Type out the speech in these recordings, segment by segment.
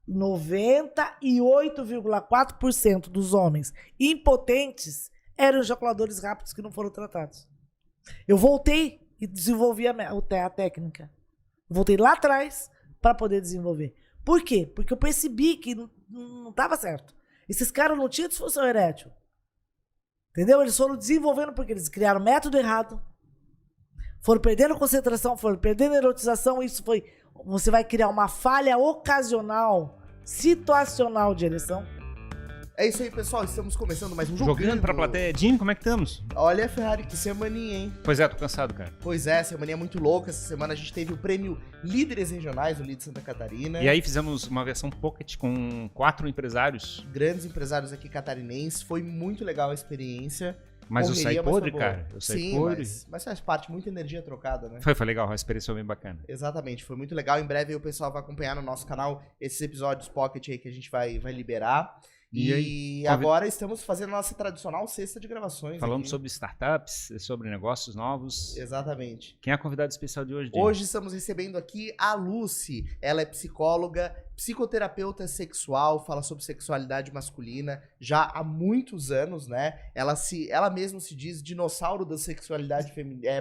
98,4% dos homens impotentes eram ejaculadores rápidos que não foram tratados. Eu voltei e desenvolvi a técnica. Voltei lá atrás para poder desenvolver. Por quê? Porque eu percebi que não estava certo. Esses caras não tinham disfunção erétil. Entendeu? Eles foram desenvolvendo porque eles criaram método errado, foram perdendo concentração, foram perdendo erotização. Isso foi... Você vai criar uma falha ocasional, situacional de ereção. É isso aí, pessoal. Estamos começando mais um Jogando pra plateia. Jim, como é que estamos? Olha, Ferrari, que semaninha, hein? Pois é, tô cansado, cara. Pois é, semaninha muito louca. Essa semana a gente teve o prêmio Líderes Regionais, o Lead Santa Catarina. E aí fizemos uma versão Pocket com 4 empresários. Grandes empresários aqui catarinenses. Foi muito legal a experiência. Mas eu saí podre, foi cara. Eu saí Sim, podre. mas faz parte, muita energia trocada, né? Foi legal, uma experiência bem bacana. Exatamente, foi muito legal. Em breve o pessoal vai acompanhar no nosso canal esses episódios Pocket aí que a gente vai liberar. E agora estamos fazendo a nossa tradicional cesta de gravações. Falando aqui. sobre startups, sobre negócios novos. Exatamente. Quem é a convidada especial de hoje, Jim? Hoje estamos recebendo aqui a Lucy. Ela é psicóloga, psicoterapeuta sexual, fala sobre sexualidade masculina já há muitos anos, né? Ela mesma se diz dinossauro da sexualidade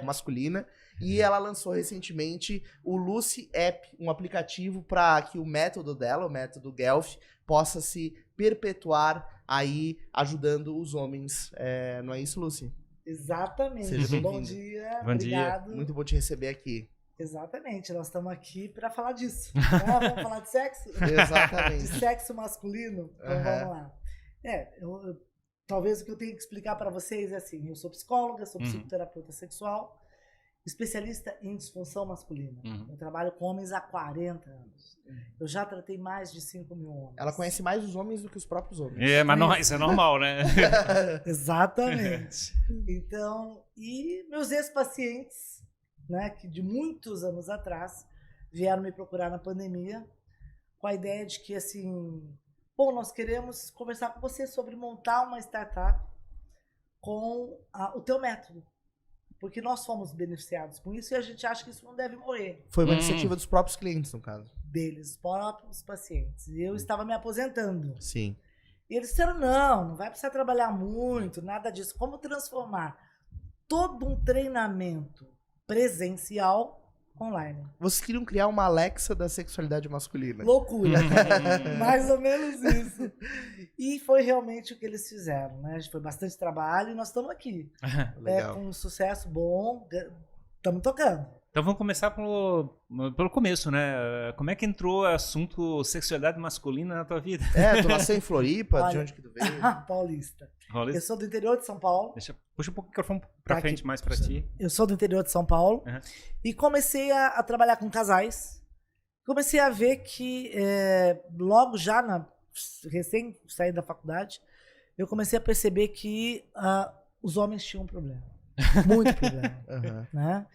masculina. E ela lançou recentemente o Lucy App, um aplicativo para que o método dela, o método Guelph, possa se perpetuar aí ajudando os homens. Não é isso, Lucy? Exatamente. Seja Bom bem-vindo. dia, Bom dia. obrigado. Muito bom te receber aqui. Exatamente, nós estamos aqui para falar disso. Né? Vamos falar de sexo? Exatamente. De sexo masculino? Então vamos lá. Talvez o que eu tenho que explicar para vocês é assim, eu sou psicóloga, sou psicoterapeuta sexual, especialista em disfunção masculina. Eu trabalho com homens há 40 anos. Eu já tratei mais de 5 mil homens. Ela conhece mais os homens do que os próprios homens. Mas não, isso é normal, né? Exatamente. Então, e meus ex-pacientes, né, que de muitos anos atrás vieram me procurar na pandemia com a ideia de que, assim, bom, nós queremos conversar com você sobre montar uma startup com o teu método. Porque nós fomos beneficiados com isso e a gente acha que isso não deve morrer. Foi uma iniciativa dos próprios clientes, no caso. Deles, próprios pacientes. E eu estava me aposentando. Sim. E eles disseram, não vai precisar trabalhar muito, nada disso. Como transformar todo um treinamento presencial online? Vocês queriam criar uma Alexa da sexualidade masculina. Loucura. Mais ou menos isso. E foi realmente o que eles fizeram, né? Foi bastante trabalho e nós estamos aqui. Legal. Com um sucesso bom, estamos tocando. Então vamos começar pelo começo, né? Como é que entrou o assunto sexualidade masculina na tua vida? Tu nasceu em Floripa? Olha, de onde que tu veio? Paulista. Paulista? Eu sou do interior de São Paulo. Puxa um pouco o microfone pra Tá frente aqui. mais pra ti. Eu sou do interior de São Paulo. E comecei a trabalhar com casais. Comecei a ver que logo já, recém saí da faculdade, eu comecei a perceber que os homens tinham um problema. Muito problema. Né?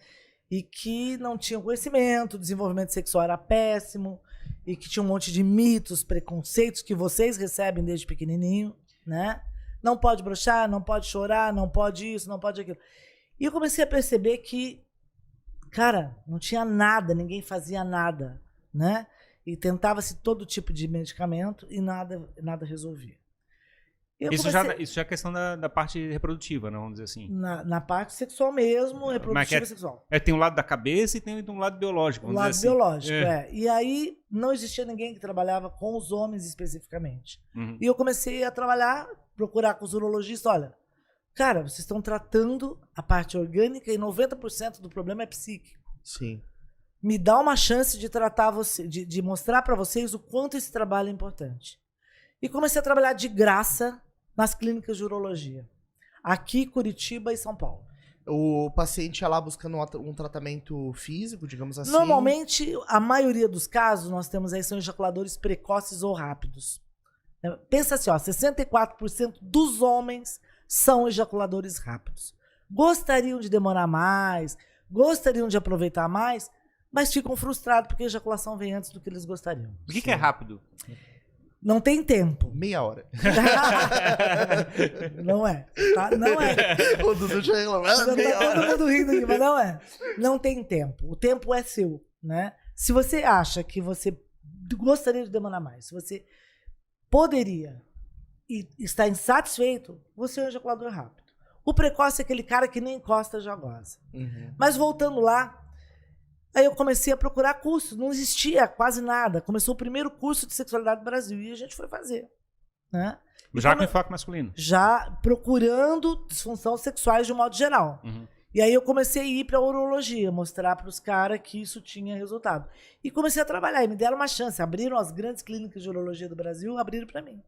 E que não tinham conhecimento, o desenvolvimento sexual era péssimo, e que tinha um monte de mitos, preconceitos que vocês recebem desde pequenininho, né? Não pode broxar, não pode chorar, não pode isso, não pode aquilo. E eu comecei a perceber que, cara, não tinha nada, ninguém fazia nada, né? E tentava-se todo tipo de medicamento e nada resolvia. Isso já é questão da parte reprodutiva, né? Vamos dizer assim. Na parte sexual mesmo, reprodutiva sexual. Tem um lado da cabeça e tem um lado biológico, vamos dizer assim. O lado biológico, E aí não existia ninguém que trabalhava com os homens especificamente. E eu comecei a procurar com os urologistas, olha, cara, vocês estão tratando a parte orgânica e 90% do problema é psíquico. Sim. Me dá uma chance de tratar você, de mostrar para vocês o quanto esse trabalho é importante. E comecei a trabalhar de graça nas clínicas de urologia. Aqui, Curitiba e São Paulo. O paciente ia lá buscando um tratamento físico, digamos assim? Normalmente, a maioria dos casos, nós temos aí, são ejaculadores precoces ou rápidos. Pensa assim, 64% dos homens são ejaculadores rápidos. Gostariam de demorar mais, gostariam de aproveitar mais, mas ficam frustrados porque a ejaculação vem antes do que eles gostariam. O que é rápido? Não tem tempo. Meia hora. Não é. Tá? Não é. O Dudu já reclamou. Meia hora. Todo mundo rindo aqui, mas não é. Não tem tempo. O tempo é seu, né? Se você acha que você gostaria de demandar mais, se você poderia e está insatisfeito, você é um ejaculador rápido. O precoce é aquele cara que nem encosta já goza. Mas voltando lá, aí eu comecei a procurar cursos, não existia quase nada. Começou o primeiro curso de sexualidade do Brasil e a gente foi fazer, né? Já com enfoque masculino. Já procurando disfunções sexuais de um modo geral. E aí eu comecei a ir para a urologia, mostrar para os caras que isso tinha resultado. E comecei a trabalhar, e me deram uma chance. Abriram as grandes clínicas de urologia do Brasil, abriram para mim.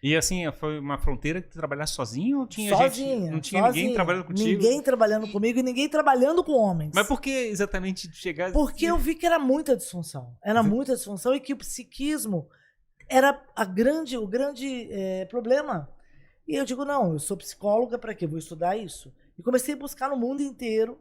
E assim, foi uma fronteira que tu trabalhar sozinho ou tinha Sozinha, gente? Não tinha ninguém trabalhando contigo? Ninguém trabalhando comigo e ninguém trabalhando com homens. Mas por que exatamente chegar... Porque eu vi que era muita disfunção. Era muita disfunção e que o psiquismo era o grande problema. E eu digo, não, eu sou psicóloga, para quê? Vou estudar isso. E comecei a buscar no mundo inteiro.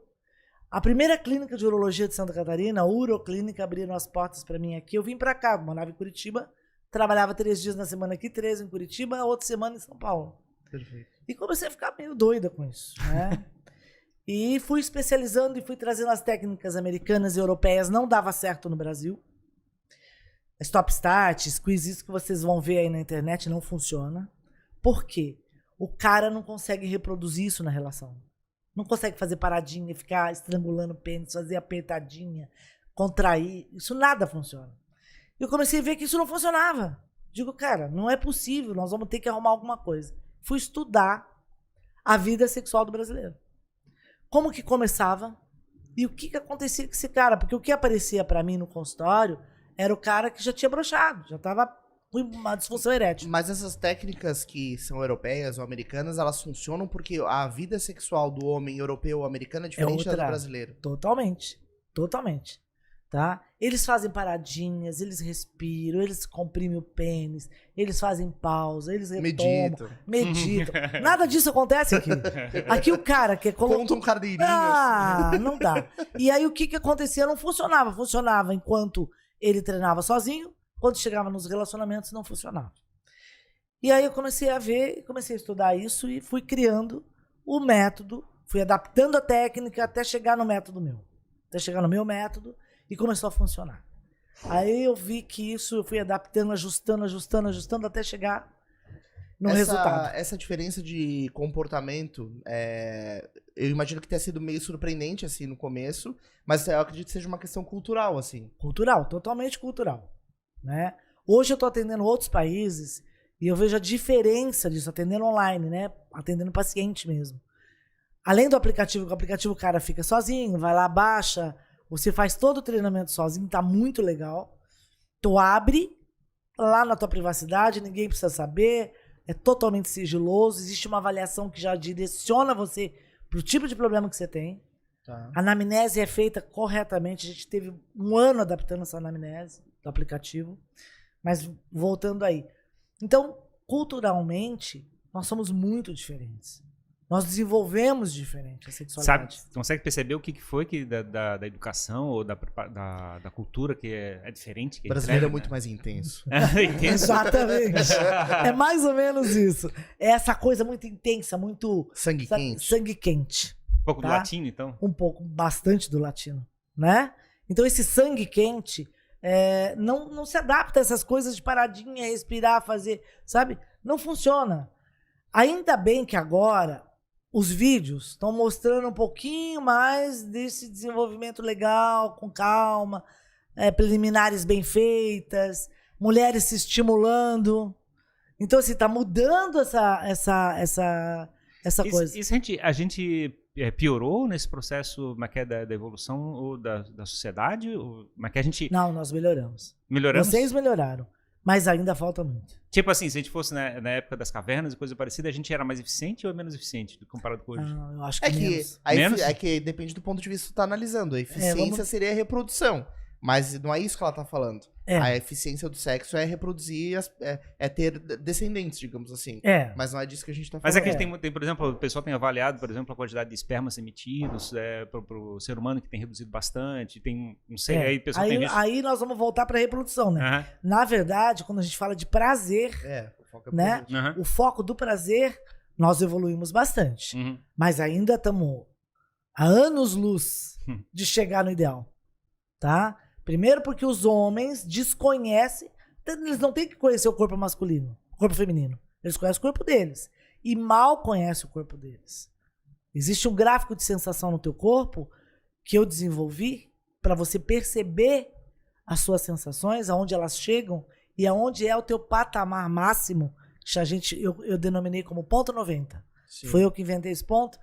A primeira clínica de urologia de Santa Catarina, a Uroclínica, abriram as portas para mim aqui. Eu vim para cá, morava em Curitiba, trabalhava 3 dias na semana aqui, 3 em Curitiba, outra semana em São Paulo. Perfeito. E comecei a ficar meio doida com isso, né? E fui especializando e fui trazendo as técnicas americanas e europeias. Não dava certo no Brasil. Stop Start, Squeeze, isso que vocês vão ver aí na internet, não funciona. Por quê? O cara não consegue reproduzir isso na relação. Não consegue fazer paradinha, ficar estrangulando o pênis, fazer apertadinha, contrair. Isso nada funciona. Eu comecei a ver que isso não funcionava. Digo, cara, não é possível, nós vamos ter que arrumar alguma coisa. Fui estudar a vida sexual do brasileiro. Como que começava e o que acontecia com esse cara. Porque o que aparecia pra mim no consultório era o cara que já tinha broxado, já tava com uma disfunção erétil. Mas essas técnicas que são europeias ou americanas, elas funcionam porque a vida sexual do homem europeu ou americano é diferente da do brasileiro. Totalmente. Totalmente. Tá? Eles fazem paradinhas, eles respiram, eles comprimem o pênis, eles fazem pausa, eles retomam, meditam. Nada disso acontece aqui. Aqui o cara que conta um carneirinho. Não dá. E aí o que acontecia? Não funcionava. Funcionava enquanto ele treinava sozinho, quando chegava nos relacionamentos não funcionava. E aí eu comecei a ver, comecei a estudar isso e fui criando o método, fui adaptando a técnica até chegar no método meu. Até chegar no meu método e começou a funcionar. Aí eu vi que isso eu fui adaptando, ajustando até chegar no resultado. Essa diferença de comportamento, eu imagino que tenha sido meio surpreendente assim no começo, mas eu acredito que seja uma questão cultural assim. Cultural, totalmente cultural, né? Hoje eu tô atendendo outros países e eu vejo a diferença disso, atendendo online, né? Atendendo paciente mesmo. Além do aplicativo, que o aplicativo o cara fica sozinho, vai lá, baixa, você faz todo o treinamento sozinho, tá muito legal. Tu abre lá na tua privacidade, ninguém precisa saber, é totalmente sigiloso, existe uma avaliação que já direciona você pro tipo de problema que você tem. Tá. A anamnese é feita corretamente, a gente teve 1 ano adaptando essa anamnese do aplicativo, mas voltando aí. Então, culturalmente, nós somos muito diferentes. Nós desenvolvemos diferente a sexualidade. Sabe, consegue perceber o que foi da educação ou da cultura que é diferente? Que o brasileiro é muito mais intenso. Intenso? Exatamente. É mais ou menos isso. É essa coisa muito intensa, muito... Sangue quente. Sangue quente. Um pouco do latino, então? Um pouco, bastante do latino, né? Então esse sangue quente não se adapta a essas coisas de paradinha, respirar, fazer, sabe? Não funciona. Ainda bem que agora os vídeos estão mostrando um pouquinho mais desse desenvolvimento legal, com calma, preliminares bem feitas, mulheres se estimulando. Então, assim, tá mudando essa coisa. Isso a gente piorou nesse processo da evolução ou da sociedade? Ou, que a gente... Não, nós melhoramos. Melhoramos? Vocês melhoraram. Mas ainda falta muito. Tipo assim, se a gente fosse na época das cavernas e coisa parecida, a gente era mais eficiente ou menos eficiente comparado com hoje? Eu acho que menos. É que depende do ponto de vista que você tá analisando. A eficiência seria a reprodução. Mas não é isso que ela tá falando. A eficiência do sexo é reproduzir, ter descendentes, digamos assim. Mas não é disso que a gente tá falando. Mas é que tem, por exemplo, o pessoal tem avaliado, por exemplo, a quantidade de espermas emitidos pro ser humano, que tem reduzido bastante. Tem, não sei, aí o pessoal tem visto... Aí nós vamos voltar pra reprodução, né? Uhum. Na verdade, quando a gente fala de prazer, o foco é né? O foco do prazer, nós evoluímos bastante. Uhum. Mas ainda estamos a anos-luz de chegar no ideal, tá? Primeiro porque os homens desconhecem, eles não têm que conhecer o corpo masculino, o corpo feminino. Eles conhecem o corpo deles. E mal conhecem o corpo deles. Existe um gráfico de sensação no teu corpo que eu desenvolvi para você perceber as suas sensações, aonde elas chegam e aonde é o teu patamar máximo, que eu denominei como ponto 90. Sim. Foi eu que inventei esse ponto.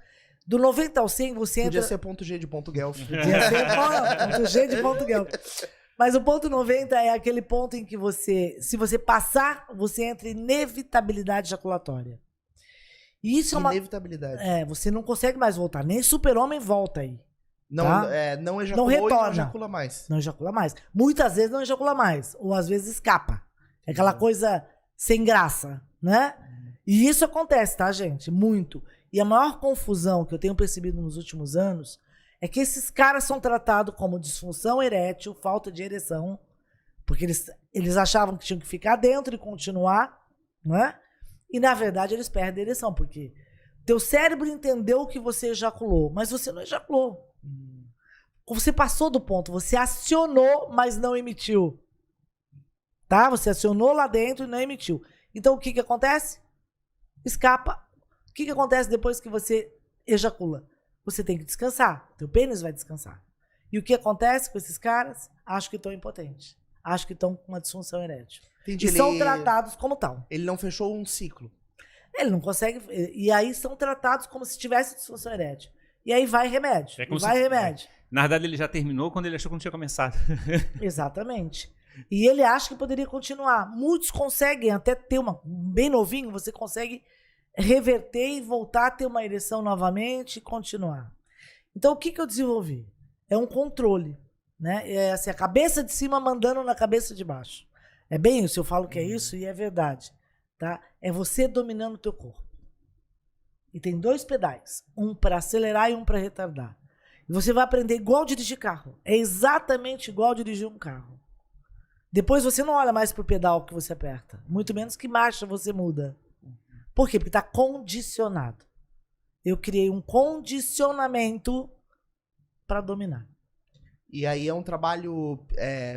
Do 90 ao 100, você entra... Podia ser ponto G de ponto Guelph. Podia ser ponto G de ponto Guelph. Mas o ponto 90 é aquele ponto em que você, se você passar, você entra em inevitabilidade ejaculatória. E isso é uma... Inevitabilidade. Você não consegue mais voltar. Nem super-homem volta aí. Não, tá? Não ejaculou, não retorna. E não ejacula mais. Não ejacula mais. Muitas vezes não ejacula mais. Ou às vezes escapa. É aquela coisa sem graça, né? E isso acontece, tá, gente? Muito. E a maior confusão que eu tenho percebido nos últimos anos é que esses caras são tratados como disfunção erétil, falta de ereção, porque eles achavam que tinham que ficar dentro e continuar, né? E, na verdade, eles perdem a ereção, porque teu cérebro entendeu que você ejaculou, mas você não ejaculou. Você passou do ponto, você acionou, mas não emitiu. Tá? Você acionou lá dentro e não emitiu. Então, o que acontece? Escapa. O que acontece depois que você ejacula? Você tem que descansar. Teu pênis vai descansar. E o que acontece com esses caras? Acho que estão impotentes. Acho que estão com uma disfunção erétil. Entendi, e são tratados como tal. Ele não fechou um ciclo. Ele não consegue. E aí são tratados como se tivesse disfunção erétil. E aí vai remédio. Remédio. Na verdade, ele já terminou quando ele achou que não tinha começado. Exatamente. E ele acha que poderia continuar. Muitos conseguem até ter bem novinho, você consegue reverter e voltar a ter uma ereção novamente e continuar. Então, o que eu desenvolvi? É um controle. Né? É assim, a cabeça de cima mandando na cabeça de baixo. É bem isso, eu falo que é isso e é verdade. Tá? É você dominando o teu corpo. E tem 2 pedais. Um para acelerar e um para retardar. E você vai aprender igual dirigir carro. É exatamente igual dirigir um carro. Depois você não olha mais pro pedal que você aperta. Muito menos que marcha você muda. Por quê? Porque está condicionado. Eu criei um condicionamento para dominar. E aí é um trabalho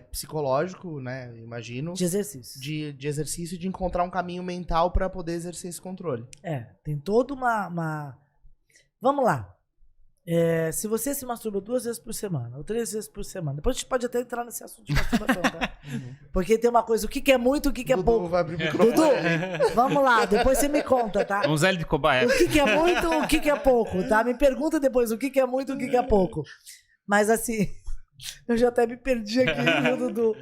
psicológico, né? Imagino. De exercício. De exercício, de encontrar um caminho mental para poder exercer esse controle. Tem toda uma... Vamos lá. Se você se masturba 2 vezes por semana, ou 3 vezes por semana, depois a gente pode até entrar nesse assunto de masturbação, tá? Porque tem uma coisa, o que é muito, o que é pouco. Vai abrir o microfone. Dudu, vamos lá, depois você me conta, tá? Vamos usar ele de cobaia. O que é muito, o que é pouco, tá? Me pergunta depois o que é muito, o que é pouco. Mas assim, eu já até me perdi aqui, viu, Dudu?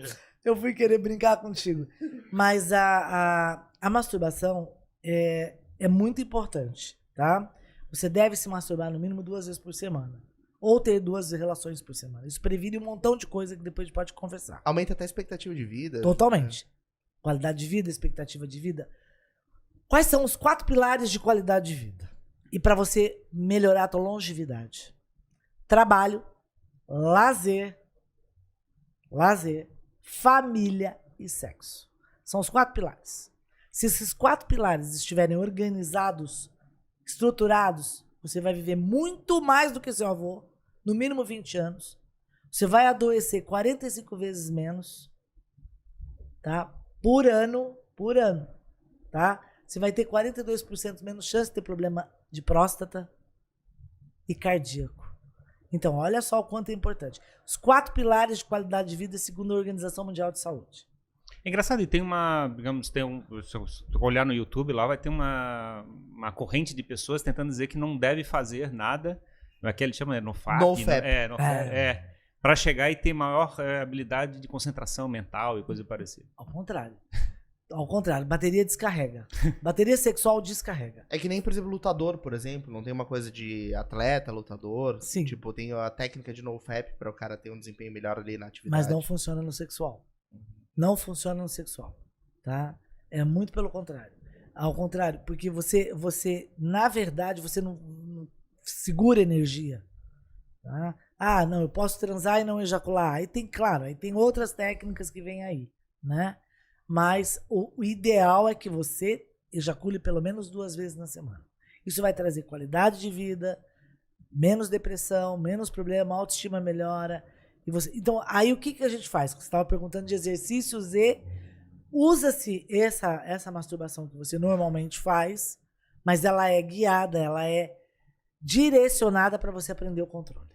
Eu fui querer brincar contigo. Mas a masturbação é muito importante, tá? Você deve se masturbar no mínimo 2 vezes por semana. Ou ter 2 relações por semana. Isso previne um montão de coisa que depois a gente pode conversar. Aumenta até a expectativa de vida. Totalmente. Qualidade de vida, expectativa de vida. Quais são os 4 pilares de qualidade de vida? E para você melhorar a tua longevidade? Trabalho, lazer, família e sexo. São os 4 pilares. Se esses 4 pilares estiverem organizados, estruturados, você vai viver muito mais do que seu avô, no mínimo 20 anos. Você vai adoecer 45 vezes menos, tá? Por ano, tá? Você vai ter 42% menos chance de ter problema de próstata e cardíaco. Então, olha só o quanto é importante. Os 4 pilares de qualidade de vida segundo a Organização Mundial de Saúde. É engraçado, e tem se eu olhar no YouTube lá, vai ter uma corrente de pessoas tentando dizer que não deve fazer nada, aquele chama NoFap, para chegar e ter maior habilidade de concentração mental e coisa parecida. Ao contrário, bateria descarrega. Bateria sexual descarrega. É que nem, por exemplo, lutador, por exemplo, não tem uma coisa de atleta, lutador. Sim. Tipo, tem a técnica de NoFap para o cara ter um desempenho melhor ali na atividade. Mas não funciona no sexual. Não funciona no sexual, tá? É muito pelo contrário. Ao contrário, porque você na verdade, você não segura energia. Tá? Ah, não, eu posso transar e não ejacular. Aí tem outras técnicas que vêm aí, né? Mas o ideal é que você ejacule pelo menos 2 vezes na semana. Isso vai trazer qualidade de vida, menos depressão, menos problema, autoestima melhora. Então, aí o que a gente faz? Você estava perguntando de exercícios e usa-se essa masturbação que você normalmente faz, mas ela é guiada, ela é direcionada para você aprender o controle.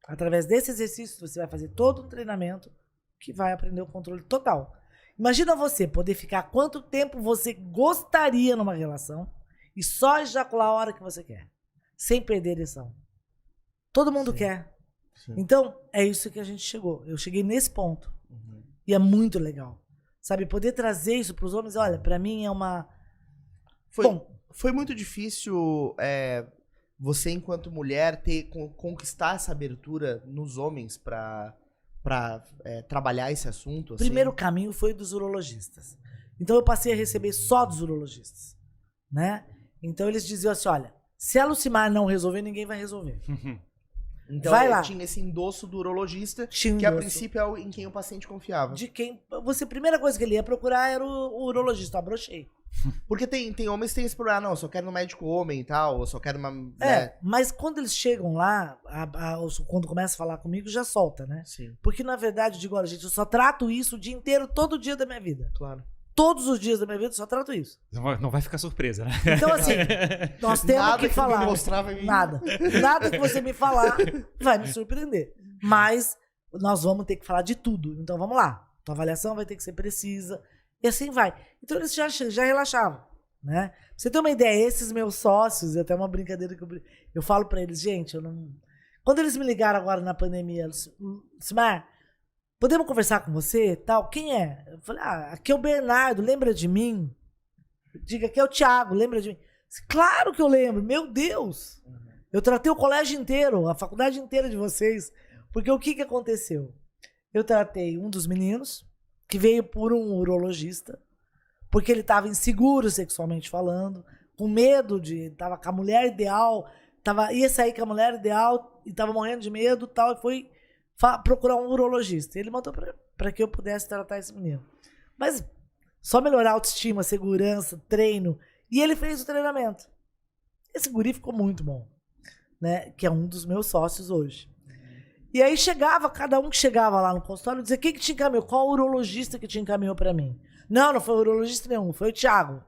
Através desse exercício, você vai fazer todo um treinamento que vai aprender o controle total. Imagina você poder ficar quanto tempo você gostaria numa relação e só ejacular a hora que você quer, sem perder a ereção. Todo mundo quer. Sim. Então, é isso que a gente chegou. Eu cheguei nesse ponto. E é muito legal. Sabe, poder trazer isso para os homens, olha, para mim é uma... Foi muito difícil você, enquanto mulher, conquistar essa abertura nos homens para trabalhar esse assunto? O primeiro caminho foi dos urologistas. Então eu passei a receber só dos urologistas, né? Então eles diziam assim, olha, se a Lucimar não resolver, ninguém vai resolver. Então vai lá. Tinha esse endosso do urologista, que a princípio é em quem o paciente confiava. A primeira coisa que ele ia procurar era o urologista, abrochei. Porque tem homens que tem esse problema, não, eu só quero no médico homem e tal, eu só quero uma... Mas quando eles chegam lá, quando começa a falar comigo, já solta, né? Sim. Porque na verdade, eu digo, olha, gente, eu só trato isso o dia inteiro, todo dia da minha vida. Claro. Todos os dias da minha vida eu só trato isso. Não vai ficar surpresa, né? Então, assim, nós temos que falar. Nada que você me falar vai me surpreender. Mas nós vamos ter que falar de tudo. Então, vamos lá. Tua avaliação vai ter que ser precisa. E assim vai. Então, eles já relaxavam, né? Pra você ter uma ideia, esses meus sócios, até uma brincadeira que eu falo pra eles, gente, eu não... Quando eles me ligaram agora na pandemia, eles, Lucimar, podemos conversar com você, tal? Quem é? Eu falei, aqui é o Bernardo, lembra de mim? Diga, aqui é o Thiago, lembra de mim? Claro que eu lembro, meu Deus! Eu tratei o colégio inteiro, a faculdade inteira de vocês, porque o que aconteceu? Eu tratei um dos meninos, que veio por um urologista, porque ele estava inseguro sexualmente falando, com medo tava com a mulher ideal, ia sair com a mulher ideal, e tava morrendo de medo, tal, e foi procurar um urologista. Ele mandou para que eu pudesse tratar esse menino. Mas só melhorar a autoestima, segurança, treino. E ele fez o treinamento. Esse guri ficou muito bom, né? Que é um dos meus sócios hoje. E aí cada um que chegava lá no consultório dizia, quem que te encaminhou? Qual urologista que te encaminhou para mim? Não foi urologista nenhum, foi o Thiago.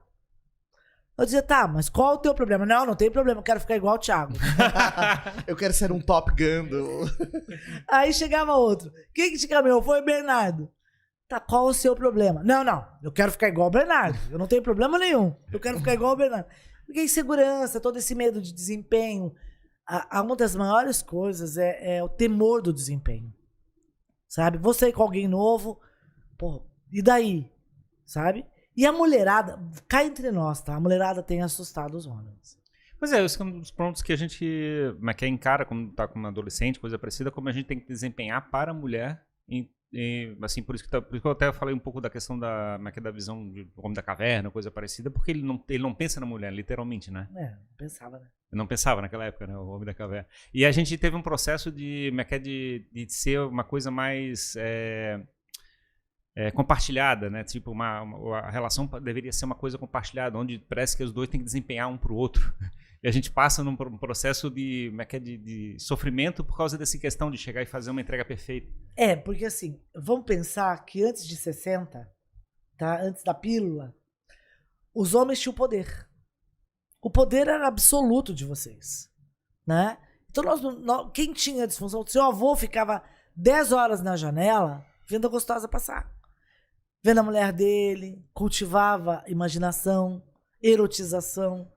Eu dizia, tá, mas qual é o teu problema? Não tem problema, eu quero ficar igual o Thiago. Eu quero ser um Top Gun Aí chegava outro. Quem que te caminhou? Foi o Bernardo. Tá, qual o seu problema? Não, eu quero ficar igual o Bernardo. Eu não tenho problema nenhum. Eu quero ficar igual o Bernardo. Porque insegurança, todo esse medo de desempenho. Uma das maiores coisas é o temor do desempenho. Sabe? Você ir com alguém novo, pô, e daí? Sabe? E a mulherada, cá entre nós, tá? A mulherada tem assustado os homens. Pois é, esse é um dos pontos que a gente encara quando tá com uma adolescente, coisa parecida, como a gente tem que desempenhar para a mulher. Assim, por isso que eu até falei um pouco da questão da visão do homem da caverna, coisa parecida, porque ele não pensa na mulher, literalmente, né? Não pensava, né? Não pensava naquela época, né? O homem da caverna. E a gente teve um processo de ser uma coisa mais... compartilhada, né? Tipo, a relação deveria ser uma coisa compartilhada, onde parece que os dois têm que desempenhar um pro outro. E a gente passa num processo de sofrimento por causa dessa questão de chegar e fazer uma entrega perfeita. Porque assim, vamos pensar que antes de 60, tá? Antes da pílula, os homens tinham poder. O poder era absoluto de vocês, né? Então, quem tinha disfunção, seu avô ficava 10 horas na janela vendo a gostosa passar. Vendo a mulher dele, cultivava imaginação, erotização,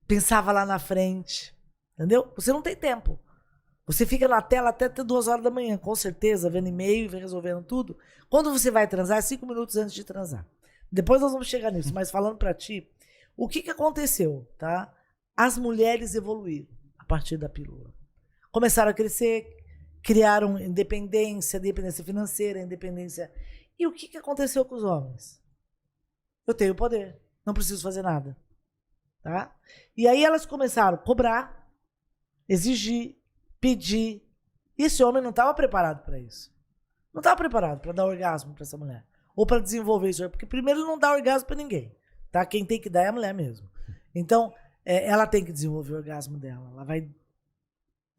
pensava lá na frente, entendeu? Você não tem tempo. Você fica na tela até 2 horas da manhã, com certeza, vendo e-mail e resolvendo tudo. Quando você vai transar, é 5 minutos antes de transar. Depois nós vamos chegar nisso, mas falando pra ti, o que aconteceu, tá? As mulheres evoluíram a partir da pílula. Começaram a crescer, criaram independência financeira, independência. E o que aconteceu com os homens? Eu tenho poder, não preciso fazer nada. Tá? E aí elas começaram a cobrar, exigir, pedir. E esse homem não estava preparado para isso. Não estava preparado para dar orgasmo para essa mulher. Ou para desenvolver isso. Porque primeiro ele não dá orgasmo para ninguém. Tá? Quem tem que dar é a mulher mesmo. Então, ela tem que desenvolver o orgasmo dela. Ela vai...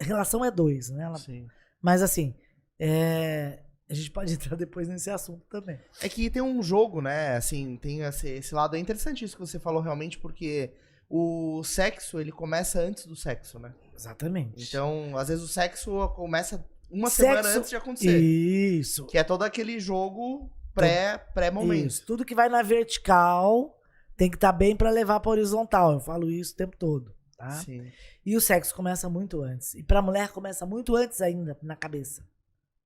A relação é 2, né? Sim. Mas assim, A gente pode entrar depois nesse assunto também. É que tem um jogo, né? Assim, tem esse lado. É interessante isso que você falou realmente, porque o sexo, ele começa antes do sexo, né? Exatamente. Então, às vezes o sexo começa uma semana antes de acontecer. Isso. Que é todo aquele jogo pré-momento. Isso. Tudo que vai na vertical tem que estar bem pra levar pra horizontal. Eu falo isso o tempo todo, tá? Sim. E o sexo começa muito antes. E pra mulher começa muito antes ainda, na cabeça,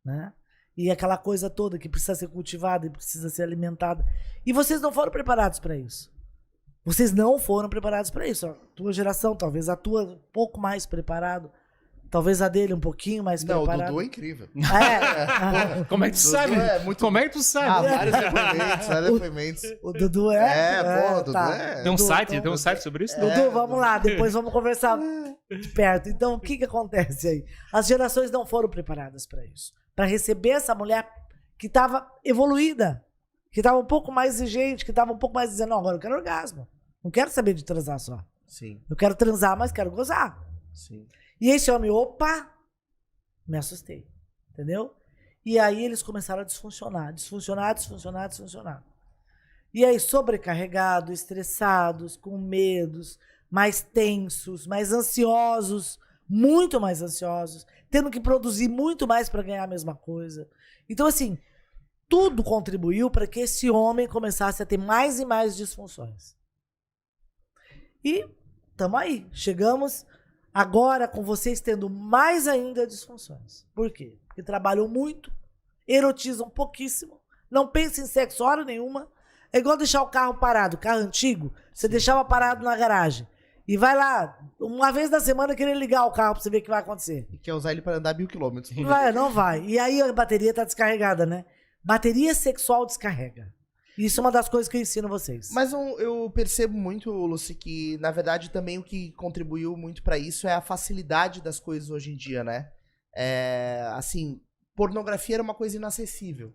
né? E aquela coisa toda que precisa ser cultivada e precisa ser alimentada. E vocês não foram preparados pra isso. Vocês não foram preparados pra isso. A tua geração, talvez a tua um pouco mais preparado. Talvez a dele um pouquinho mais preparado. Não, o Dudu é incrível. Como é que tu sabe? Como é que tu sabe? Vários depoimentos. O Dudu é? O Dudu é. Tem um site sobre isso? Dudu, vamos lá, depois vamos conversar de perto. Então, o que acontece aí? As gerações não foram preparadas pra isso. Pra receber essa mulher que tava evoluída, que tava um pouco mais exigente, que tava um pouco mais dizendo, não, agora eu quero orgasmo. Não quero saber de transar só. Sim. Eu quero transar, mas quero gozar. Sim. E esse homem, opa, me assustei. Entendeu? E aí eles começaram a desfuncionar. E aí, sobrecarregados, estressados, com medos, mais tensos, mais ansiosos, muito mais ansiosos, tendo que produzir muito mais para ganhar a mesma coisa. Então, assim, tudo contribuiu para que esse homem começasse a ter mais e mais disfunções. E estamos aí. Chegamos agora com vocês tendo mais ainda disfunções. Por quê? Porque trabalham muito, erotizam pouquíssimo, não pensam em sexo hora nenhuma. É igual deixar o carro parado, carro antigo, você deixava parado na garagem. E vai lá, uma vez na semana, querer ligar o carro pra você ver o que vai acontecer. E quer usar ele para andar 1000 quilômetros. Não vai. E aí a bateria tá descarregada, né? Bateria sexual descarrega. Isso é uma das coisas que eu ensino vocês. Mas eu percebo muito, Lucy, que na verdade também o que contribuiu muito pra isso é a facilidade das coisas hoje em dia, né? Assim, pornografia era uma coisa inacessível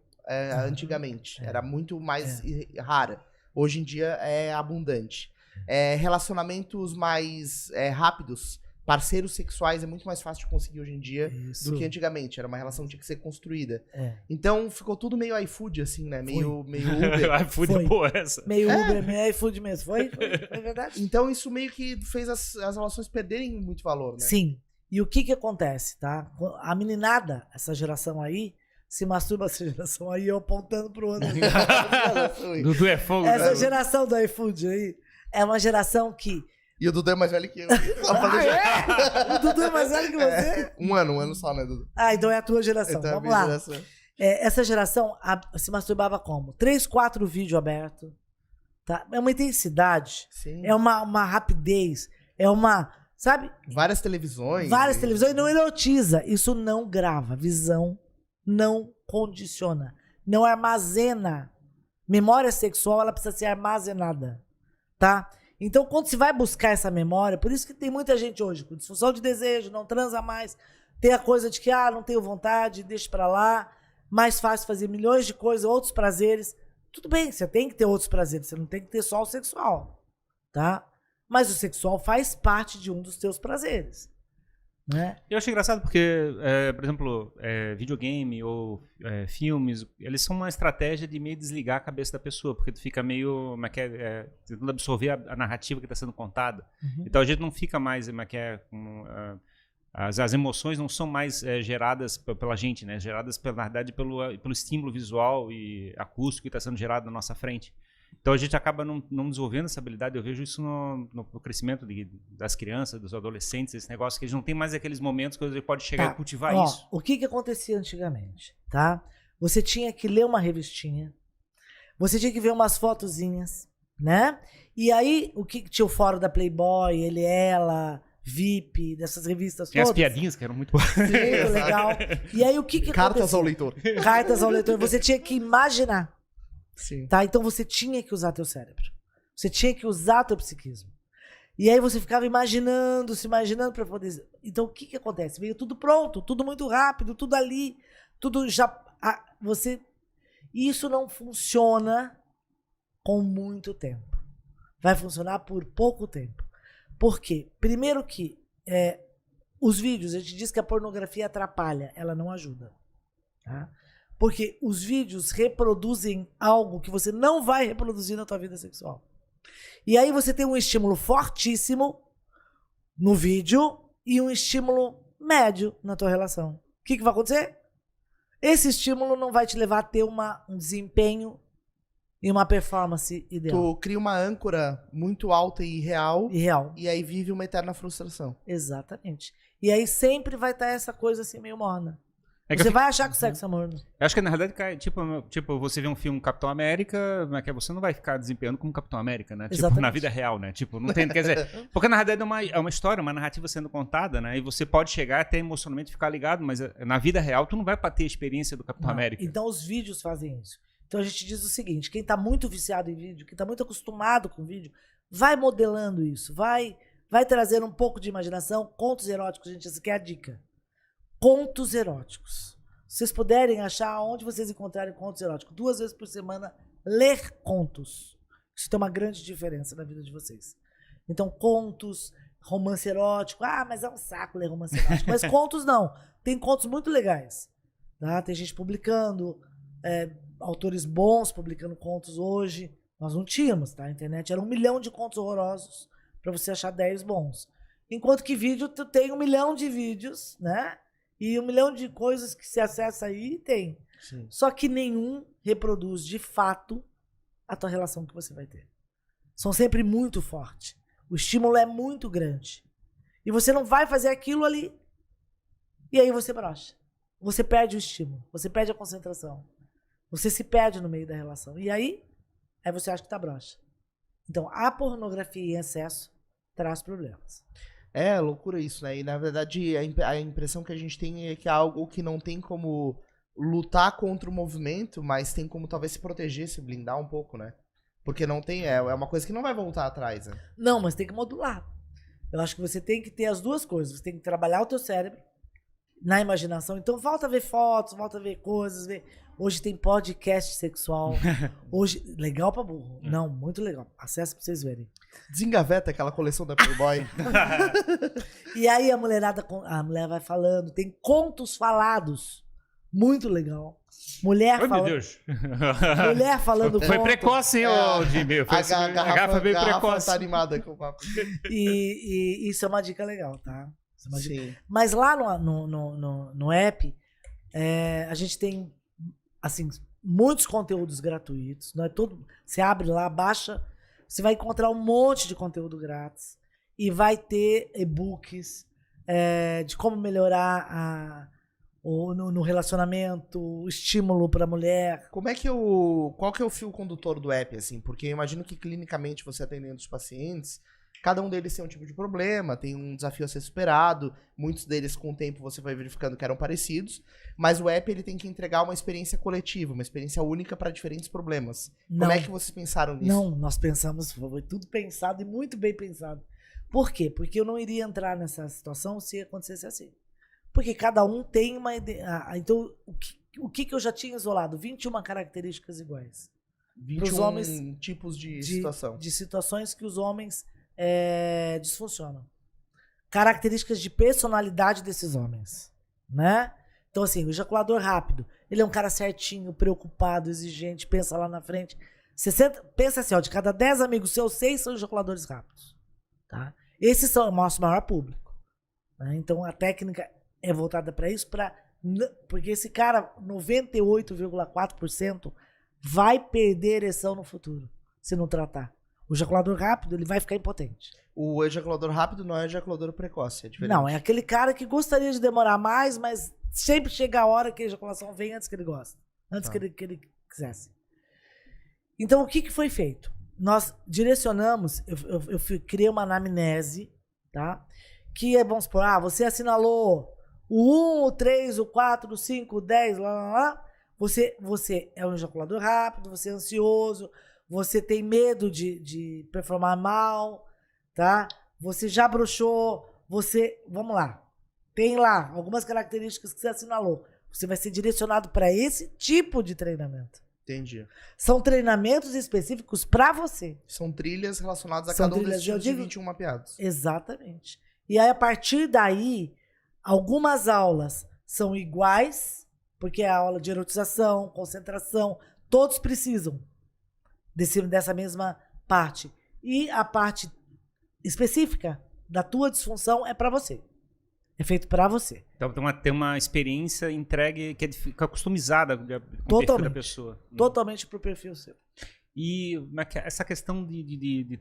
antigamente. Era muito mais rara. Hoje em dia é abundante. Relacionamentos mais rápidos, parceiros sexuais é muito mais fácil de conseguir hoje em dia do que antigamente. Era uma relação que tinha que ser construída. Então ficou tudo meio iFood, assim, né? Meio Uber. iFood, boa essa. Meio Uber, meio iFood mesmo. Foi verdade. Então isso meio que fez as relações perderem muito valor, né? Sim. E o que acontece, tá? A meninada, essa geração aí, se masturba essa geração aí, eu apontando pro outro. Dudu é fogo. Essa geração do iFood aí é uma geração que... E o Dudu é mais velho que eu. O Dudu é mais velho que você? Um ano só, né, Dudu? Então é a tua geração. Então Vamos lá. Geração. Essa geração se masturbava como? 3, 4 vídeos abertos. Tá? É uma intensidade. Sim. É uma rapidez. É uma... Sabe? Várias televisões. Não erotiza. Isso não grava. Visão não condiciona. Não armazena. Memória sexual, ela precisa ser armazenada. Tá? Então, quando se vai buscar essa memória, por isso que tem muita gente hoje com disfunção de desejo, não transa mais, tem a coisa de que, não tenho vontade, deixa pra lá, mais fácil fazer milhões de coisas, outros prazeres. Tudo bem, você tem que ter outros prazeres, você não tem que ter só o sexual, tá? Mas o sexual faz parte de um dos teus prazeres, né? Eu acho engraçado porque, por exemplo, videogame ou filmes, eles são uma estratégia de meio desligar a cabeça da pessoa, porque tu fica meio, tentando absorver a narrativa que está sendo contada. Então a gente não fica mais, as emoções não são mais geradas pela gente, né? Geradas, na verdade, pelo estímulo visual e acústico que está sendo gerado na nossa frente. Então a gente acaba não desenvolvendo essa habilidade. Eu vejo isso no crescimento das crianças, dos adolescentes, esse negócio que eles não tem mais aqueles momentos que você pode chegar e cultivar isso. O que acontecia antigamente, tá? Você tinha que ler uma revistinha, você tinha que ver umas fotozinhas, né? E aí, o que tinha o fórum da Playboy, ele, ela, VIP, dessas revistas todas. Tem as piadinhas que eram muito boas. Muito legal. E aí, o que Cartas ao leitor. Cartas ao leitor. Você tinha que imaginar. Sim. Tá? Então você tinha que usar teu cérebro. Você tinha que usar teu psiquismo. E aí você ficava se imaginando para poder... Então o que acontece? Veio tudo pronto, tudo muito rápido, tudo ali, tudo já... Isso não funciona com muito tempo. Vai funcionar por pouco tempo. Por quê? Primeiro que os vídeos, a gente diz que a pornografia atrapalha, ela não ajuda. Tá? Porque os vídeos reproduzem algo que você não vai reproduzir na tua vida sexual. E aí você tem um estímulo fortíssimo no vídeo e um estímulo médio na tua relação. O que vai acontecer? Esse estímulo não vai te levar a ter um desempenho e uma performance ideal. Tu cria uma âncora muito alta e real. E aí vive uma eterna frustração. Exatamente. E aí sempre vai estar essa coisa assim meio morna. Você vai achar que o sexo é morno. Eu acho que na verdade, tipo, você vê um filme Capitão América, você não vai ficar desempenhando como Capitão América, né? Exatamente. Tipo, na vida real, né? Tipo, não tem, quer dizer, porque na verdade é uma história, uma narrativa sendo contada, né? E você pode chegar até emocionalmente ficar ligado, mas na vida real tu não vai ter a experiência do Capitão América. Então os vídeos fazem isso. Então a gente diz o seguinte, quem tá muito viciado em vídeo, quem tá muito acostumado com vídeo, vai modelando isso, vai trazendo um pouco de imaginação, contos eróticos, gente, essa aqui é a dica. Contos eróticos. Se vocês puderem achar onde vocês encontrarem contos eróticos, 2 vezes por semana, ler contos. Isso tem uma grande diferença na vida de vocês. Então, contos, romance erótico. Ah, mas é um saco ler romance erótico. Mas contos não. Tem contos muito legais. Tá? Tem gente publicando, autores bons publicando contos hoje. Nós não tínhamos, tá? A internet era 1 milhão de contos horrorosos para você achar 10 bons. Enquanto que vídeo, tu tem 1 milhão de vídeos, né? E 1 milhão de coisas que se acessa aí tem. Sim. Só que nenhum reproduz de fato a tua relação que você vai ter. São sempre muito fortes. O estímulo é muito grande. E você não vai fazer aquilo ali. E aí você brocha. Você perde o estímulo. Você perde a concentração. Você se perde no meio da relação. E aí você acha que tá broxa. Então, a pornografia em excesso traz problemas. É loucura isso, né? E na verdade a impressão que a gente tem é que é algo que não tem como lutar contra o movimento, mas tem como talvez se proteger, se blindar um pouco, né? Porque não tem, é uma coisa que não vai voltar atrás, né? Não, mas tem que modular. Eu acho que você tem que ter as duas coisas. Você tem que trabalhar o teu cérebro na imaginação. Então volta a ver fotos, volta a ver coisas, Hoje tem podcast sexual. Hoje, legal pra burro. Não, muito legal. Acesse pra vocês verem. Desengaveta aquela coleção da Playboy. E aí a mulher vai falando. Tem contos falados. Muito legal. Mulher falando. Meu Deus. Mulher falando Foi precoce, hein, Jimmy? A garrafa veio precoce. tá animada com o papo. E isso é uma dica legal, tá? Isso é uma dica. Sim. Mas lá no app, a gente tem assim, muitos conteúdos gratuitos. Não é todo, você abre lá, baixa, você vai encontrar um monte de conteúdo grátis. E vai ter e-books de como melhorar no relacionamento, o estímulo para a mulher. Qual que é o fio condutor do app, assim? Porque eu imagino que clinicamente você atendendo os pacientes, cada um deles tem um tipo de problema, tem um desafio a ser superado, muitos deles com o tempo você vai verificando que eram parecidos, mas o app ele tem que entregar uma experiência coletiva, uma experiência única para diferentes problemas. Como é que vocês pensaram nisso? Não, nós pensamos, foi tudo pensado e muito bem pensado. Por quê? Porque eu não iria entrar nessa situação se acontecesse assim. Porque cada um tem uma ideia. Então, o que eu já tinha isolado? 21 características iguais. 21 homens, tipos de situação. De situações que os homens disfuncionam. Características de personalidade desses homens. Né? Então, assim, o ejaculador rápido. Ele é um cara certinho, preocupado, exigente, pensa lá na frente. Pensa assim, de cada 10 amigos seus, 6 são ejaculadores rápidos. Tá? Esses são o nosso maior público. Né? Então, a técnica é voltada para isso, porque esse cara, 98,4%, vai perder ereção no futuro, se não tratar. O ejaculador rápido, ele vai ficar impotente. O ejaculador rápido não é ejaculador precoce, é diferente. Não, é aquele cara que gostaria de demorar mais, mas sempre chega a hora que a ejaculação vem antes que ele gosta. Antes que ele quisesse. Então, o que foi feito? Nós direcionamos, eu criei uma anamnese, tá? Que vamos supor, você assinalou o 1, o 3, o 4, o 5, o 10, lá. Você é um ejaculador rápido, você é ansioso, você tem medo de performar mal, tá? Você já broxou, vamos lá. Tem lá algumas características que você assinalou. Você vai ser direcionado para esse tipo de treinamento. Entendi. São treinamentos específicos para você. São trilhas relacionadas a cada um desses tipos de 21 mapeados. Exatamente. E aí, a partir daí, algumas aulas são iguais Porque é a aula de erotização, concentração, todos precisam dessa mesma parte. E a parte específica da tua disfunção é para você. É feito para você. Então tem uma experiência entregue que fica customizada com o perfil da pessoa. Totalmente pro perfil seu. E essa questão de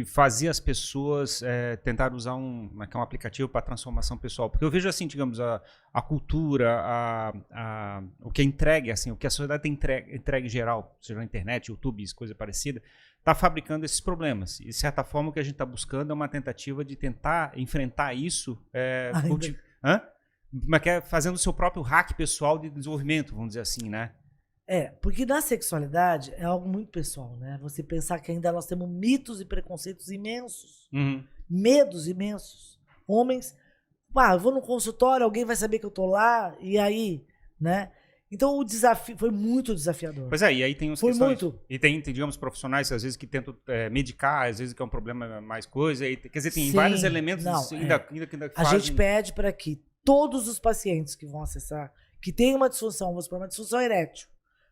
fazer as pessoas tentar usar um aplicativo para transformação pessoal. Porque eu vejo assim, digamos, a cultura, o que é entregue, assim, o que a sociedade tem entregue em geral, seja na internet, YouTube, coisa parecida, está fabricando esses problemas. E, de certa forma, o que a gente está buscando é uma tentativa de tentar enfrentar isso fazendo o seu próprio hack pessoal de desenvolvimento, vamos dizer assim, né? Porque na sexualidade é algo muito pessoal, né? Você pensar que ainda nós temos mitos e preconceitos imensos. Medos imensos. Homens, eu vou no consultório, alguém vai saber que eu tô lá, e aí, né? Então o desafio foi muito desafiador. Pois e aí tem os muito. E tem, digamos, profissionais às vezes que tentam medicar, às vezes que é um problema mais coisa. E, quer dizer, tem vários elementos ainda que fazem... A gente pede para que todos os pacientes que vão acessar, que têm uma disfunção, vamos supor, uma disfunção erétil,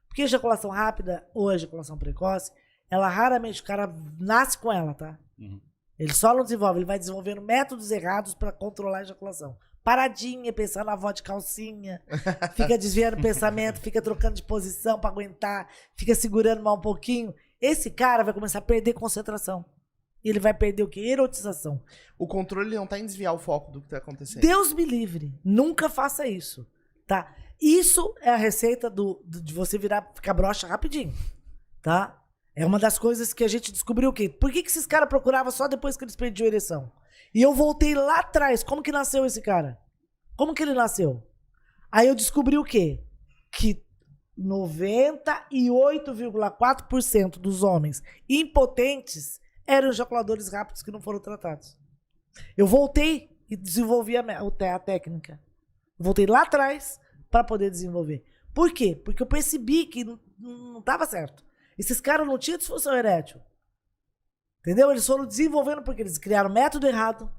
porque ejaculação rápida ou ejaculação precoce, ela raramente, o cara nasce com ela, tá? Ele só não desenvolve, ele vai desenvolvendo métodos errados para controlar a ejaculação. Paradinha, pensando na avó de calcinha, fica desviando o pensamento, fica trocando de posição para aguentar, fica segurando mal um pouquinho. Esse cara vai começar a perder concentração. Ele vai perder o quê? Erotização. O controle não tá em desviar o foco do que tá acontecendo. Deus me livre. Nunca faça isso, tá? Isso é a receita de você ficar broxa rapidinho, tá? É uma das coisas que a gente descobriu o quê? Por que esses caras procuravam só depois que eles perdiam a ereção? E eu voltei lá atrás. Como que nasceu esse cara? Como que ele nasceu? Aí eu descobri o quê? Que 98,4% dos homens impotentes eram ejaculadores rápidos que não foram tratados. Eu voltei e desenvolvi a técnica. Voltei lá atrás para poder desenvolver. Por quê? Porque eu percebi que não estava certo. Esses caras não tinham disfunção erétil. Entendeu? Eles foram desenvolvendo porque eles criaram o método errado.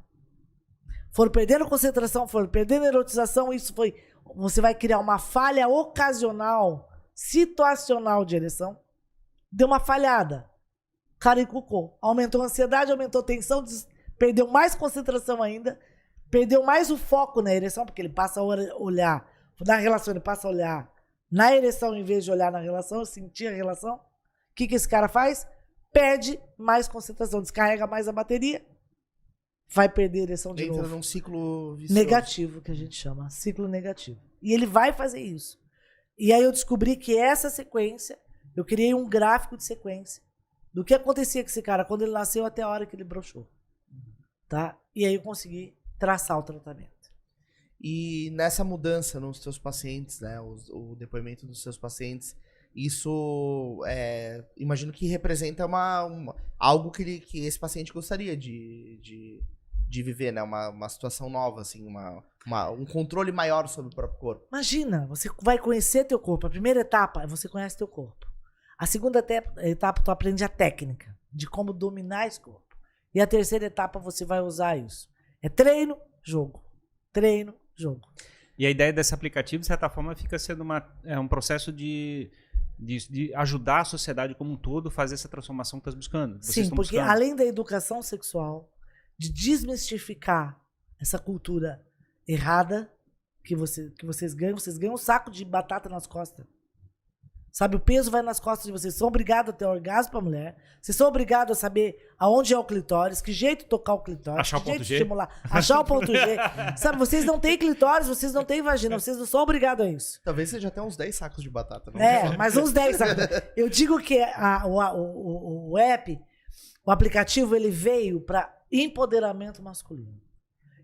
Foram perdendo concentração, foram perdendo erotização. Isso foi... Você vai criar uma falha ocasional, situacional de ereção. Deu uma falhada. O cara encucou. Aumentou a ansiedade, aumentou a tensão, perdeu mais concentração ainda. Perdeu mais o foco na ereção, porque ele passa a olhar... Na relação, ele passa a olhar na ereção em vez de olhar na relação, sentir a relação. O que esse cara faz? Perde mais concentração, descarrega mais a bateria, vai perder a ereção de novo. Entra num ciclo vicioso. Negativo, que a gente chama, ciclo negativo. E ele vai fazer isso. E aí eu descobri que essa sequência, eu criei um gráfico de sequência do que acontecia com esse cara quando ele nasceu até a hora que ele broxou. Tá? E aí eu consegui traçar o tratamento. E nessa mudança nos seus pacientes, né, o depoimento dos seus pacientes, isso, imagino que representa algo que esse paciente gostaria de viver, né, uma situação nova, assim, um controle maior sobre o próprio corpo. Imagina, você vai conhecer teu corpo. A primeira etapa é você conhece teu corpo. A segunda etapa tu aprende a técnica de como dominar esse corpo. E a terceira etapa você vai usar isso. É treino, jogo. Treino, jogo. E a ideia desse aplicativo, de certa forma, fica sendo um processo de ajudar a sociedade como um todo a fazer essa transformação que estás buscando. Sim, porque além da educação sexual, de desmistificar essa cultura errada que vocês ganham um saco de batata nas costas. Sabe, o peso vai nas costas de vocês. Vocês são obrigados a ter orgasmo pra mulher. Vocês são obrigados a saber aonde é o clitóris, que jeito tocar o clitóris, achar que o jeito ponto G. estimular, achar o ponto G. Sabe, vocês não têm clitóris, vocês não têm vagina, vocês não são obrigados a isso. Talvez seja até uns 10 sacos de batata. Não mas uns 10 sacos. Eu digo que o app, o aplicativo, ele veio para empoderamento masculino.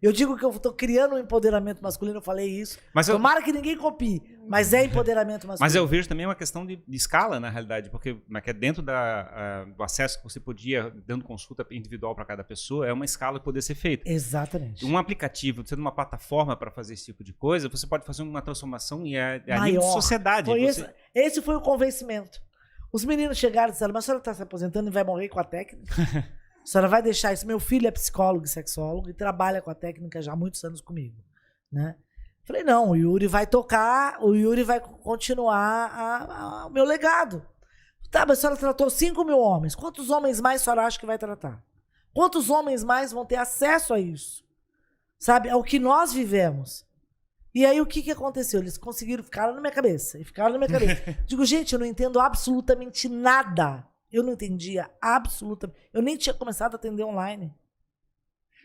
Eu digo que eu tô criando um empoderamento masculino, eu falei isso. Tomara que ninguém copie, mas é empoderamento masculino. Mas eu vejo também uma questão de escala, na realidade, porque dentro do acesso que você podia, dando consulta individual para cada pessoa, é uma escala que poderia ser feita. Exatamente. Um aplicativo, sendo uma plataforma para fazer esse tipo de coisa, você pode fazer uma transformação e a nível de sociedade. Esse foi o convencimento. Os meninos chegaram e disseram, mas a senhora está se aposentando e vai morrer com a técnica? A senhora vai deixar isso? Meu filho é psicólogo e sexólogo e trabalha com a técnica já há muitos anos comigo, né? Falei, não, o Yuri vai tocar, o Yuri vai continuar o meu legado. Tá, mas a senhora tratou 5.000 homens. Quantos homens mais a senhora acha que vai tratar? Quantos homens mais vão ter acesso a isso? Sabe? Ao que nós vivemos. E aí, o que aconteceu? Eles conseguiram, ficaram na minha cabeça. E ficaram na minha cabeça. Digo, gente, eu não entendo absolutamente nada. Eu não entendia absolutamente. Eu nem tinha começado a atender online.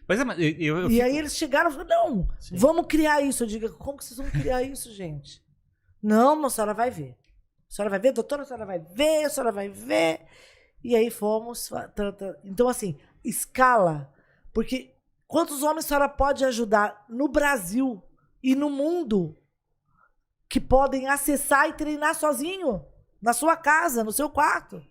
Mas e aí eles chegaram e falaram, não, sim, vamos criar isso. Eu digo, como que vocês vão criar isso, gente? Não, a senhora vai ver. A senhora vai ver, doutora, a senhora vai ver, a senhora vai ver. E aí fomos. Então, assim, escala. Porque quantos homens a senhora pode ajudar no Brasil e no mundo que podem acessar e treinar sozinho, na sua casa, no seu quarto?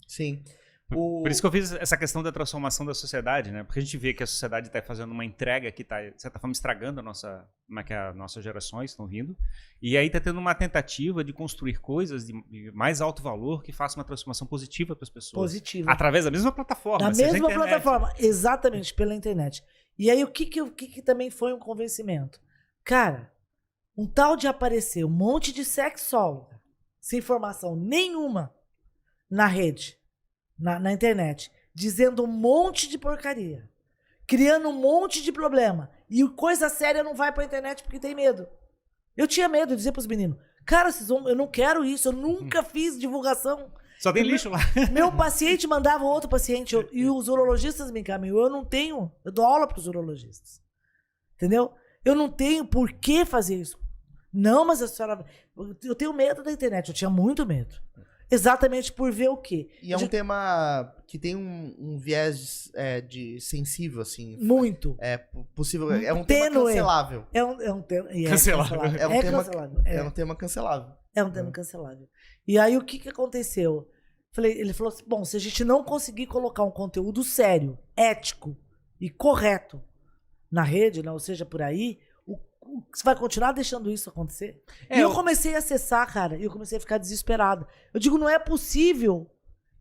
Sim. Por isso que eu fiz essa questão da transformação da sociedade, né? Porque a gente vê que a sociedade está fazendo uma entrega que está, de certa forma, estragando as nossas gerações estão vindo. E aí está tendo uma tentativa de construir coisas de mais alto valor que façam uma transformação positiva para as pessoas. Positiva. Através da mesma plataforma. Da mesma plataforma, exatamente, pela internet. E aí o que também foi um convencimento? Cara, um tal de aparecer um monte de sexóloga sem informação nenhuma na rede, na internet, dizendo um monte de porcaria, criando um monte de problema, e coisa séria não vai pra internet porque tem medo. Eu tinha medo de dizer pros meninos, cara, eu não quero isso, eu nunca fiz divulgação. Só tem lixo lá. Meu paciente mandava outro paciente, e os urologistas me encaminham. Eu dou aula pros urologistas. Entendeu? Eu não tenho por que fazer isso. Não, mas a senhora... Eu tenho medo da internet, eu tinha muito medo. Exatamente por ver o quê? E é um tema que tem um viés de sensível, assim. Muito. É possível. É um tema cancelável. É um tema. Cancelável. É um tema cancelável. É um tema cancelável. E aí o que aconteceu? Ele falou assim: bom, se a gente não conseguir colocar um conteúdo sério, ético e correto na rede, né, ou seja, por aí, você vai continuar deixando isso acontecer? E eu comecei a acessar, cara, e eu comecei a ficar desesperado. Eu digo, não é possível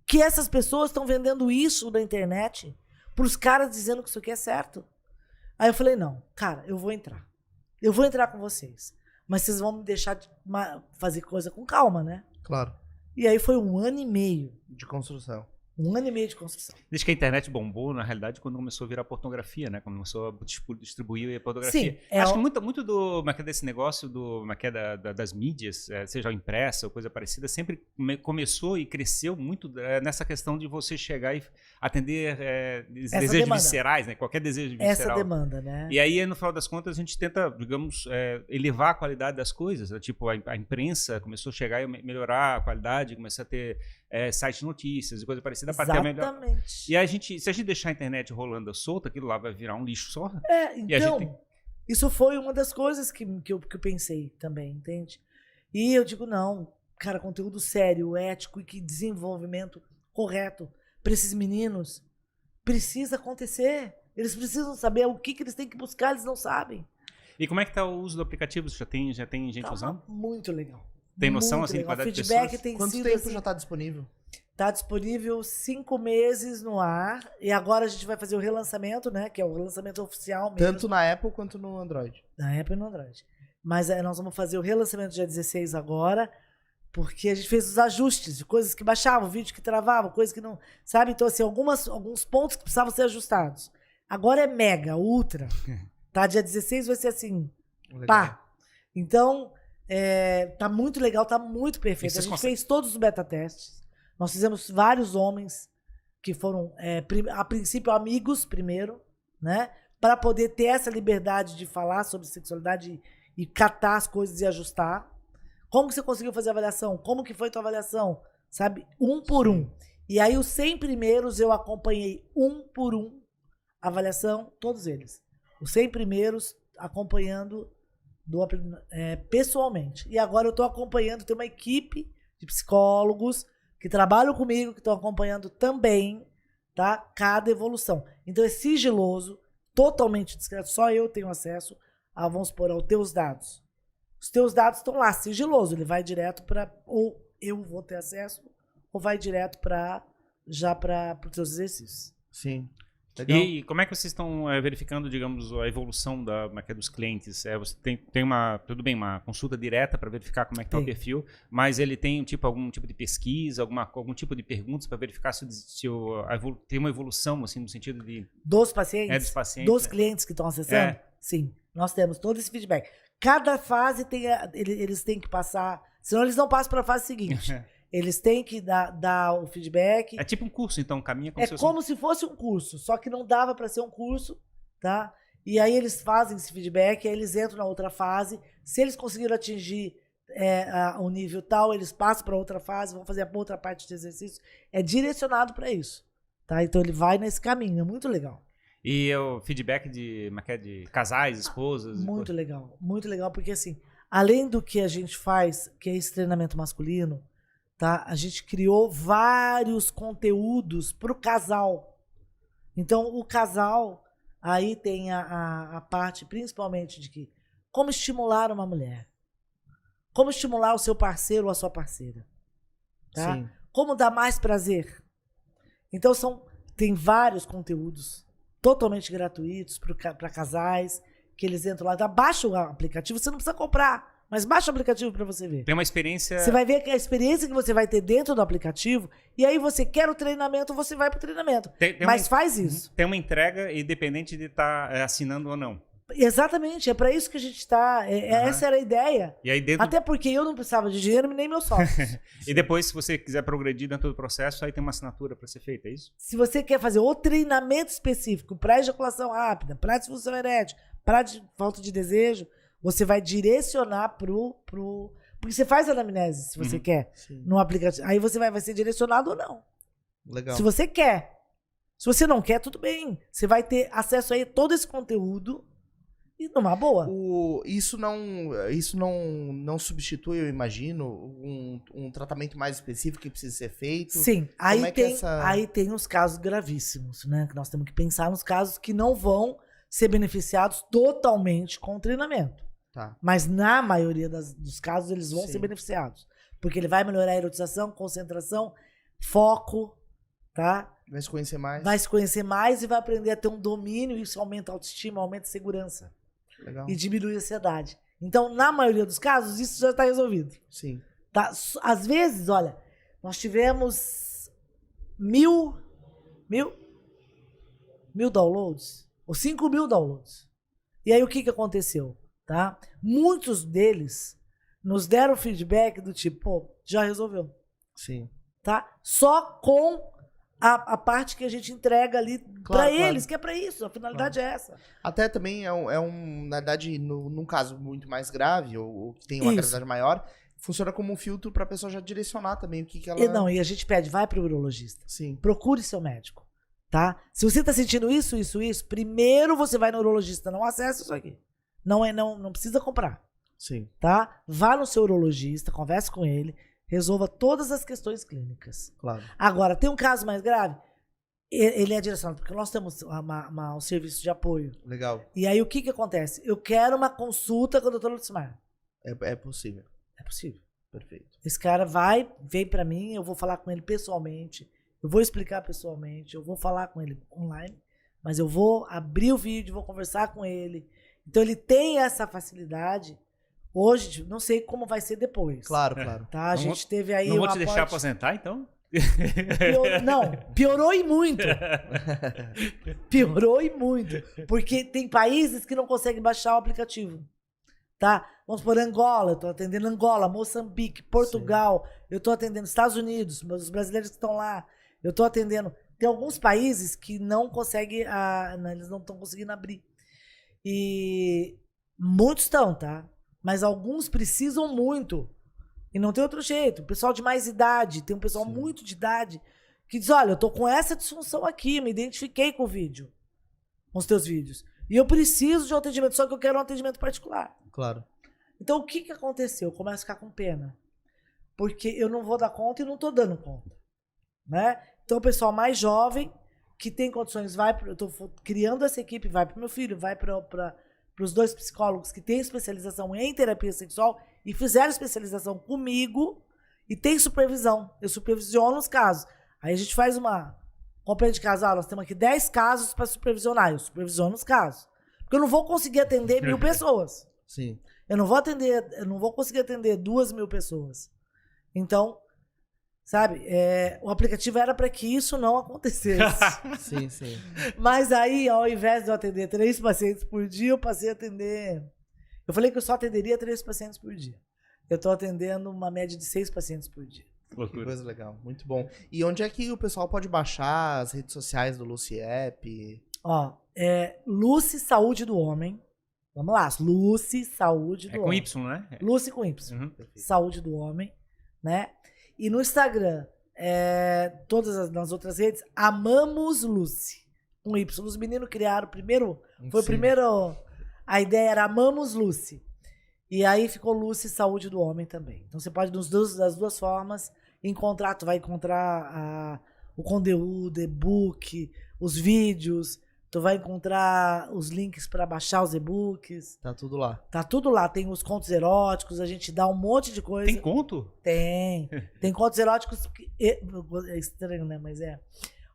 que essas pessoas estão vendendo isso na internet pros caras dizendo que isso aqui é certo. Aí eu falei, não, cara, eu vou entrar. Eu vou entrar com vocês. Mas vocês vão me deixar fazer coisa com calma, né? Claro. E aí foi 1 ano e meio. De construção. 1 ano e meio de construção. Desde que a internet bombou, na realidade, quando começou a virar pornografia, né? Quando começou a distribuir a pornografia. Sim, acho que muito desse negócio das mídias, seja impressa ou coisa parecida, sempre começou e cresceu muito nessa questão de você chegar e atender desejos viscerais, né? Qualquer desejo visceral. Essa demanda, né? E aí, no final das contas, a gente tenta, digamos, elevar a qualidade das coisas. Tipo, a imprensa começou a chegar e melhorar a qualidade, começou a ter site de notícias e coisa parecida. Exatamente. E se a gente deixar a internet rolando solta, aquilo lá vai virar um lixo só. Então, isso foi uma das coisas que eu pensei também, entende? E eu digo, não, cara, conteúdo sério, ético e que desenvolvimento correto para esses meninos precisa acontecer. Eles precisam saber o que eles têm que buscar, eles não sabem. E como é que tá o uso do aplicativo? Já tem gente usando? Muito legal. Tem noção, assim, de quantidade de pessoas? Quanto tempo já está disponível? Está disponível 5 meses no ar. E agora a gente vai fazer o relançamento, né? Que é o relançamento oficial mesmo. Tanto na Apple quanto no Android. Na Apple e no Android. Mas nós vamos fazer o relançamento dia 16 agora, porque a gente fez os ajustes de coisas que baixavam, vídeo que travava, coisas que não... Sabe? Então, assim, alguns pontos que precisavam ser ajustados. Agora é mega, ultra. Tá? Dia 16 vai ser assim, legal. Pá. Então... tá muito legal, tá muito perfeito. A gente fez todos os beta testes. Nós fizemos vários homens que foram, a princípio, amigos primeiro, né? Para poder ter essa liberdade de falar sobre sexualidade e catar as coisas e ajustar. Como que você conseguiu fazer a avaliação? Como que foi a tua avaliação? Sabe? 1 por 1. E aí os 100 primeiros eu acompanhei 1 por 1 a avaliação, todos eles. Os 100 primeiros acompanhando pessoalmente. E agora eu estou acompanhando, tem uma equipe de psicólogos que trabalham comigo, que estão acompanhando também, tá? Cada evolução. Então é sigiloso, totalmente discreto, só eu tenho acesso vamos supor, aos teus dados. Os teus dados estão lá, sigiloso, ele vai direto para, ou eu vou ter acesso, ou vai direto para os teus exercícios. Sim. Legal. E como é que vocês estão verificando, digamos, a evolução dos clientes? Você tem tudo bem, uma consulta direta para verificar como é que está o perfil, mas ele tem algum tipo de pesquisa, algum tipo de perguntas para verificar se tem uma evolução, assim, no sentido de... Dos pacientes? Dos pacientes. Dos clientes que estão acessando? Sim, nós temos todo esse feedback. Cada fase eles têm que passar, senão eles não passam para a fase seguinte. Eles têm que dar o feedback. É tipo um curso, então, caminha como se fosse... É como se fosse um curso, só que não dava para ser um curso, tá? E aí eles fazem esse feedback, aí eles entram na outra fase. Se eles conseguiram atingir o nível tal, eles passam para outra fase, vão fazer a outra parte de exercício. É direcionado para isso, tá? Então ele vai nesse caminho, é muito legal. E o feedback de casais, esposas? Muito legal, porque assim, além do que a gente faz, que é esse treinamento masculino, tá? A gente criou vários conteúdos para o casal. Então, o casal, aí tem a parte principalmente de que como estimular uma mulher. Como estimular o seu parceiro ou a sua parceira. Tá? Sim. Como dar mais prazer. Então, tem vários conteúdos totalmente gratuitos para casais, que eles entram lá. Baixa o aplicativo, você não precisa comprar. Mas baixa o aplicativo para você ver. Tem uma experiência... Você vai ver que a experiência que você vai ter dentro do aplicativo, e aí você quer o treinamento, você vai pro treinamento. Mas faz isso. Tem uma entrega independente de estar assinando ou não. Exatamente, é para isso que a gente está. Essa era a ideia. E aí dentro... Até porque eu não precisava de dinheiro, nem meu sócio. E depois, se você quiser progredir dentro do processo, aí tem uma assinatura para ser feita, é isso? Se você quer fazer o treinamento específico para ejaculação rápida, para disfunção erétil, para falta de desejo, você vai direcionar porque você faz anamnese, se você quer, no aplicativo. Aí você vai ser direcionado ou não. Legal. Se você quer. Se você não quer, tudo bem. Você vai ter acesso a todo esse conteúdo e numa boa. Isso não substitui, eu imagino, um tratamento mais específico que precisa ser feito? Sim. Aí tem os casos gravíssimos, né? Que nós temos que pensar nos casos que não vão ser beneficiados totalmente com o treinamento. Tá. Mas na maioria dos casos eles vão ser beneficiados. Porque ele vai melhorar a erotização, concentração, foco, tá? Vai se conhecer mais. Vai se conhecer mais e vai aprender a ter um domínio. Isso aumenta a autoestima, aumenta a segurança. Legal. E diminui a ansiedade. Então, na maioria dos casos, isso já está resolvido. Sim. Tá? Às vezes, olha, nós tivemos 1.000 downloads, ou 5.000 downloads. E aí, o que aconteceu? Tá? Muitos deles nos deram feedback do tipo, pô, já resolveu. Sim. Tá? Só com a parte que a gente entrega ali para eles, que é para isso, a finalidade é essa. Até também na verdade, num caso muito mais grave, ou que tem uma gravidade maior, funciona como um filtro para a pessoa já direcionar também o que ela... E a gente pede, vai para o urologista. Sim. Procure seu médico, tá? Se você tá sentindo isso, primeiro você vai no urologista, não acessa isso aqui. Não precisa comprar. Sim. Tá? Vá no seu urologista, converse com ele, resolva todas as questões clínicas. Claro. Agora, tem um caso mais grave, ele é direcionado, porque nós temos um serviço de apoio. Legal. E aí, o que acontece? Eu quero uma consulta com o Dr. Lucimar. É possível. É possível. Perfeito. Esse cara vem pra mim, eu vou falar com ele pessoalmente, eu vou explicar pessoalmente, eu vou falar com ele online, mas eu vou abrir o vídeo, vou conversar com ele. Então, ele tem essa facilidade. Hoje, não sei como vai ser depois. Claro. Tá? A gente teve aí não vou te deixar aposentar, então? Piorou e muito. Piorou e muito. Porque tem países que não conseguem baixar o aplicativo. Tá? Vamos por Angola, eu tô atendendo Angola, Moçambique, Portugal, eu tô atendendo Estados Unidos, os brasileiros que estão lá, eu tô atendendo. Tem alguns países que não conseguem, eles não estão conseguindo abrir. E muitos estão, tá? Mas alguns precisam muito. E não tem outro jeito. O pessoal de mais idade, tem um pessoal muito de idade que diz, olha, eu tô com essa disfunção aqui, me identifiquei com o vídeo, com os teus vídeos. E eu preciso de um atendimento, só que eu quero um atendimento particular. Claro. Então, o que aconteceu? Eu começo a ficar com pena. Porque eu não vou dar conta e não tô dando conta. Né? Então, o pessoal mais jovem, que tem condições, eu tô criando essa equipe, vai pro meu filho, vai para os 2 psicólogos que têm especialização em terapia sexual e fizeram especialização comigo e tem supervisão. Eu supervisiono os casos. Aí a gente faz uma Companhia de casal, nós temos aqui 10 casos para supervisionar. Eu supervisiono os casos. Porque eu não vou conseguir atender 1.000 pessoas. Sim. Eu não vou conseguir atender 2.000 pessoas. Então, sabe, o aplicativo era para que isso não acontecesse. Sim, sim. Mas aí, ao invés de eu atender 3 pacientes por dia, eu passei a atender... Eu falei que eu só atenderia 3 pacientes por dia. Eu tô atendendo uma média de 6 pacientes por dia. Que coisa legal, muito bom. E onde é que o pessoal pode baixar as redes sociais do Lucy App? Ó, Lucy Saúde do Homem. Vamos lá, Lucy Saúde do Homem. Com Y, né? Lucy com Y. Uhum. Saúde do Homem, né? E no Instagram, todas nas outras redes, Amamos Lucy. Com Y. Os meninos criaram primeiro. Foi o primeiro. A ideia era Amamos Lucy. E aí ficou Lucy Saúde do Homem também. Então você pode, das duas formas, encontrar. Tu vai encontrar o conteúdo, e-book, os vídeos. Tu vai encontrar os links para baixar os e-books. Tá tudo lá. Tá tudo lá. Tem os contos eróticos, a gente dá um monte de coisa. Tem conto? Tem. Tem contos eróticos. É estranho, né? Mas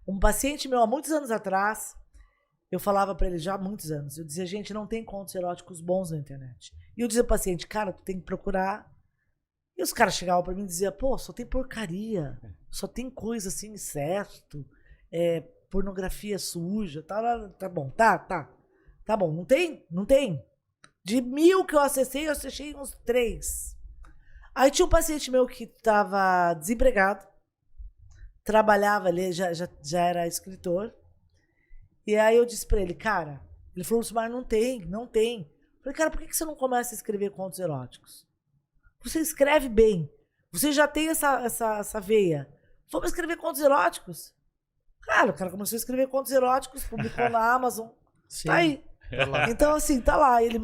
um paciente meu, há muitos anos atrás, eu falava pra ele já há muitos anos. Eu dizia, gente, não tem contos eróticos bons na internet. E eu dizia pro paciente, cara, tu tem que procurar. E os caras chegavam pra mim e diziam, pô, só tem porcaria. Só tem coisa assim, incesto. Pornografia suja, tá bom, tá bom, não tem? Não tem. De 1.000 que eu acessei uns 3. Aí tinha um paciente meu que tava desempregado, trabalhava ali, já era escritor, e aí eu disse pra ele, cara, ele falou, mas não tem. Eu falei, cara, por que você não começa a escrever contos eróticos? Você escreve bem, você já tem essa veia, vamos escrever contos eróticos? Cara, o cara começou a escrever contos eróticos, publicou na Amazon. Sim, tá aí. Tá então, assim, tá lá. Ele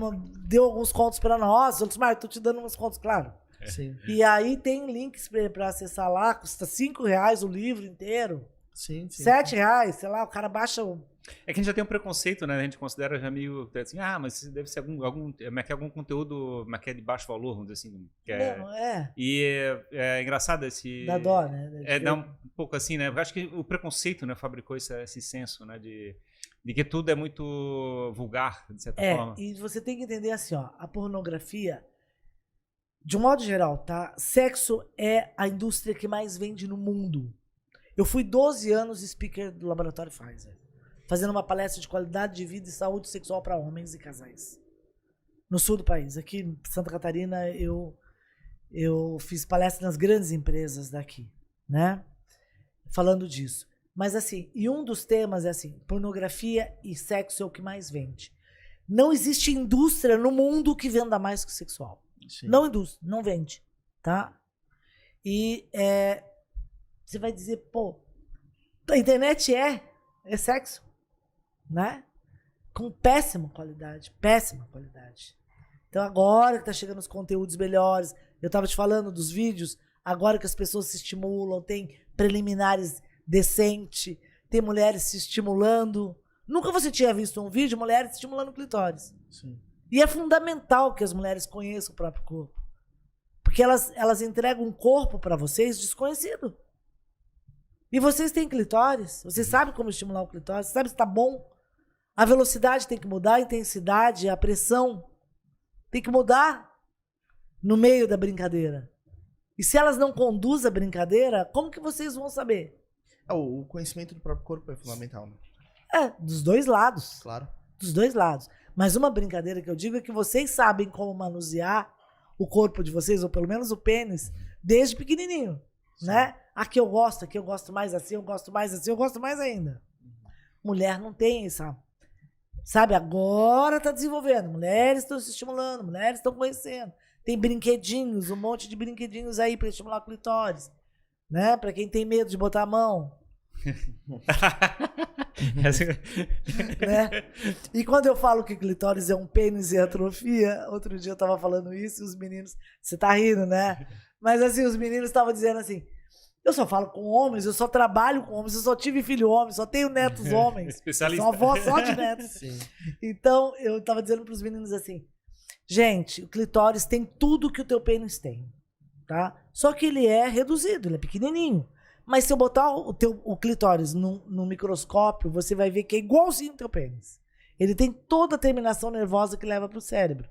deu alguns contos pra nós. Eu disse, mas tô te dando uns contos, claro. Sim. E aí tem links pra acessar lá. Custa R$5 o livro inteiro. Sim. R$7, sei lá, o cara baixa o... É que a gente já tem um preconceito, né? A gente considera já meio assim, mas deve ser algum conteúdo de baixo valor, vamos dizer assim. E é engraçado esse... Dá dó, né? Dá um pouco assim, né? Eu acho que o preconceito, né, fabricou esse senso, né? De que tudo é muito vulgar, de certa forma. E você tem que entender assim, ó, a pornografia, de um modo geral, tá? Sexo é a indústria que mais vende no mundo. Eu fui 12 anos speaker do laboratório Pfizer, fazendo uma palestra de qualidade de vida e saúde sexual para homens e casais. No sul do país. Aqui em Santa Catarina, eu fiz palestra nas grandes empresas daqui, né? Falando disso. Mas assim, e um dos temas é assim, pornografia e sexo é o que mais vende. Não existe indústria no mundo que venda mais que o sexual. Sim. Não vende, tá? E você vai dizer, pô, a internet é sexo, né? Com péssima qualidade. Então agora que tá chegando os conteúdos melhores, eu tava te falando dos vídeos, agora que as pessoas se estimulam, tem preliminares decentes, tem mulheres se estimulando. Nunca você tinha visto um vídeo de mulheres estimulando o clitóris. Sim. E é fundamental que as mulheres conheçam o próprio corpo. Porque elas entregam um corpo para vocês desconhecido. E vocês têm clitóris, vocês sabem como estimular o clitóris, você sabe se tá bom. A velocidade tem que mudar, a intensidade, a pressão tem que mudar no meio da brincadeira. E se elas não conduzem a brincadeira, como que vocês vão saber? O conhecimento do próprio corpo é fundamental, né? Dos dois lados. Claro. Dos dois lados. Mas uma brincadeira que eu digo é que vocês sabem como manusear o corpo de vocês, ou pelo menos o pênis, desde pequenininho. Sim. Né? Aqui eu gosto mais assim, eu gosto mais ainda. Mulher não tem essa... Sabe, agora tá desenvolvendo. Mulheres estão se estimulando, mulheres estão conhecendo. Tem brinquedinhos, um monte de brinquedinhos aí pra estimular o clitóris. Né? Pra quem tem medo de botar a mão. Né? E quando eu falo que clitóris é um pênis em atrofia, outro dia eu tava falando isso e os meninos... Você tá rindo, né? Mas assim, os meninos estavam dizendo assim... Eu só falo com homens, eu só trabalho com homens, eu só tive filho homem, só tenho netos homens. Especialista. Sou avó só de netos. Sim. Então, eu tava dizendo pros meninos assim, gente, o clitóris tem tudo que o teu pênis tem, tá? Só que ele é reduzido, ele é pequenininho. Mas se eu botar o clitóris no microscópio, você vai ver que é igualzinho o teu pênis. Ele tem toda a terminação nervosa que leva pro cérebro.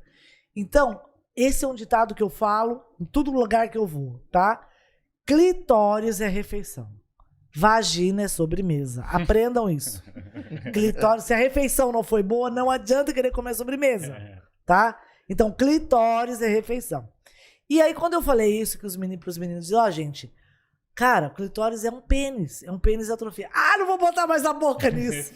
Então, esse é um ditado que eu falo em todo lugar que eu vou, tá? Clitóris é refeição. Vagina é sobremesa. Aprendam isso. Clitóris, se a refeição não foi boa, não adianta querer comer sobremesa, tá? Então, clitóris é refeição. E aí, quando eu falei isso pros meninos, gente, cara, o clitóris é um pênis atrofiado. Ah, não vou botar mais a boca nisso.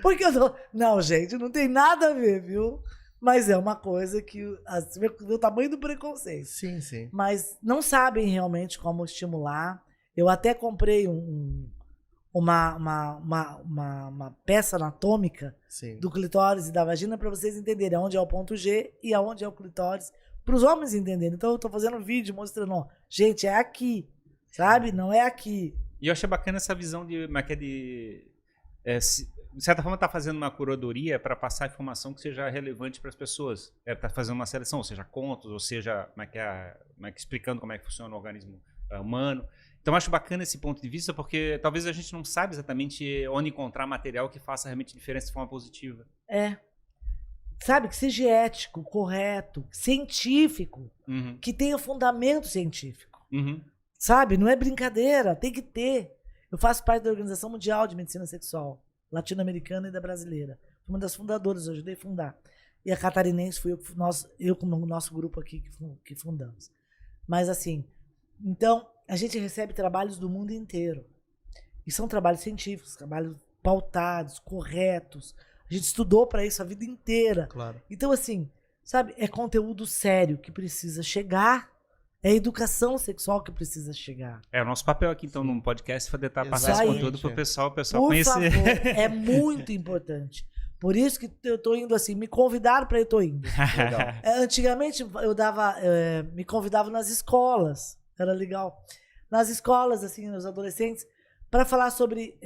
Porque eu tô... Não, gente, não tem nada a ver, viu? Mas é uma coisa que... Você vê o tamanho do preconceito. Sim, sim. Mas não sabem realmente como estimular. Eu até comprei uma peça anatômica do clitóris e da vagina para vocês entenderem onde é o ponto G e aonde é o clitóris, para os homens entenderem. Então eu tô fazendo um vídeo mostrando, ó, gente, é aqui, sabe? Não é aqui. E eu achei bacana essa visão de certa forma, tá fazendo uma curadoria para passar informação que seja relevante para as pessoas. Tá fazendo uma seleção, ou seja, contos, ou seja, explicando como é que funciona o organismo humano. Então, eu acho bacana esse ponto de vista, porque talvez a gente não saiba exatamente onde encontrar material que faça realmente diferença de forma positiva. Sabe, que seja ético, correto, científico, que tenha fundamento científico. Sabe, não é brincadeira, tem que ter. Eu faço parte da Organização Mundial de Medicina Sexual, latino-americana e da brasileira. Fui uma das fundadoras, eu ajudei a fundar. E a catarinense fui eu com o nosso grupo aqui que fundamos. Mas assim, então, a gente recebe trabalhos do mundo inteiro. E são trabalhos científicos, trabalhos pautados, corretos. A gente estudou para isso a vida inteira. Claro. Então, assim, sabe, é conteúdo sério que precisa chegar. É educação sexual que precisa chegar. É o nosso papel aqui, então, no podcast, foi tentar passar esse conteúdo para o pessoal conhecer. Por favor, é muito importante. Por isso que eu tô indo assim, me convidaram para eu tô indo. Legal. Antigamente eu me convidava nas escolas, era legal. Nas escolas, assim, nos adolescentes, para falar sobre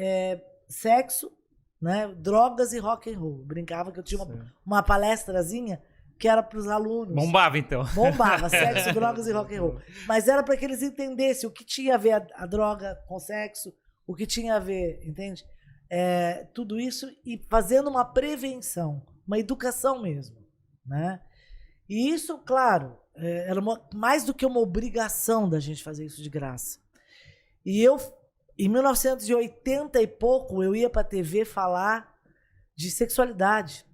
sexo, né, drogas e rock and roll. Brincava que eu tinha uma palestrazinha que era para os alunos. Bombava, então. Bombava, sexo, drogas e rock and roll. Mas era para que eles entendessem o que tinha a ver a droga com sexo, o que tinha a ver, entende? Tudo isso e fazendo uma prevenção, uma educação mesmo, né? E isso, claro, era mais do que uma obrigação da gente fazer isso de graça. E eu, em 1980 e pouco, eu ia para a TV falar de sexualidade.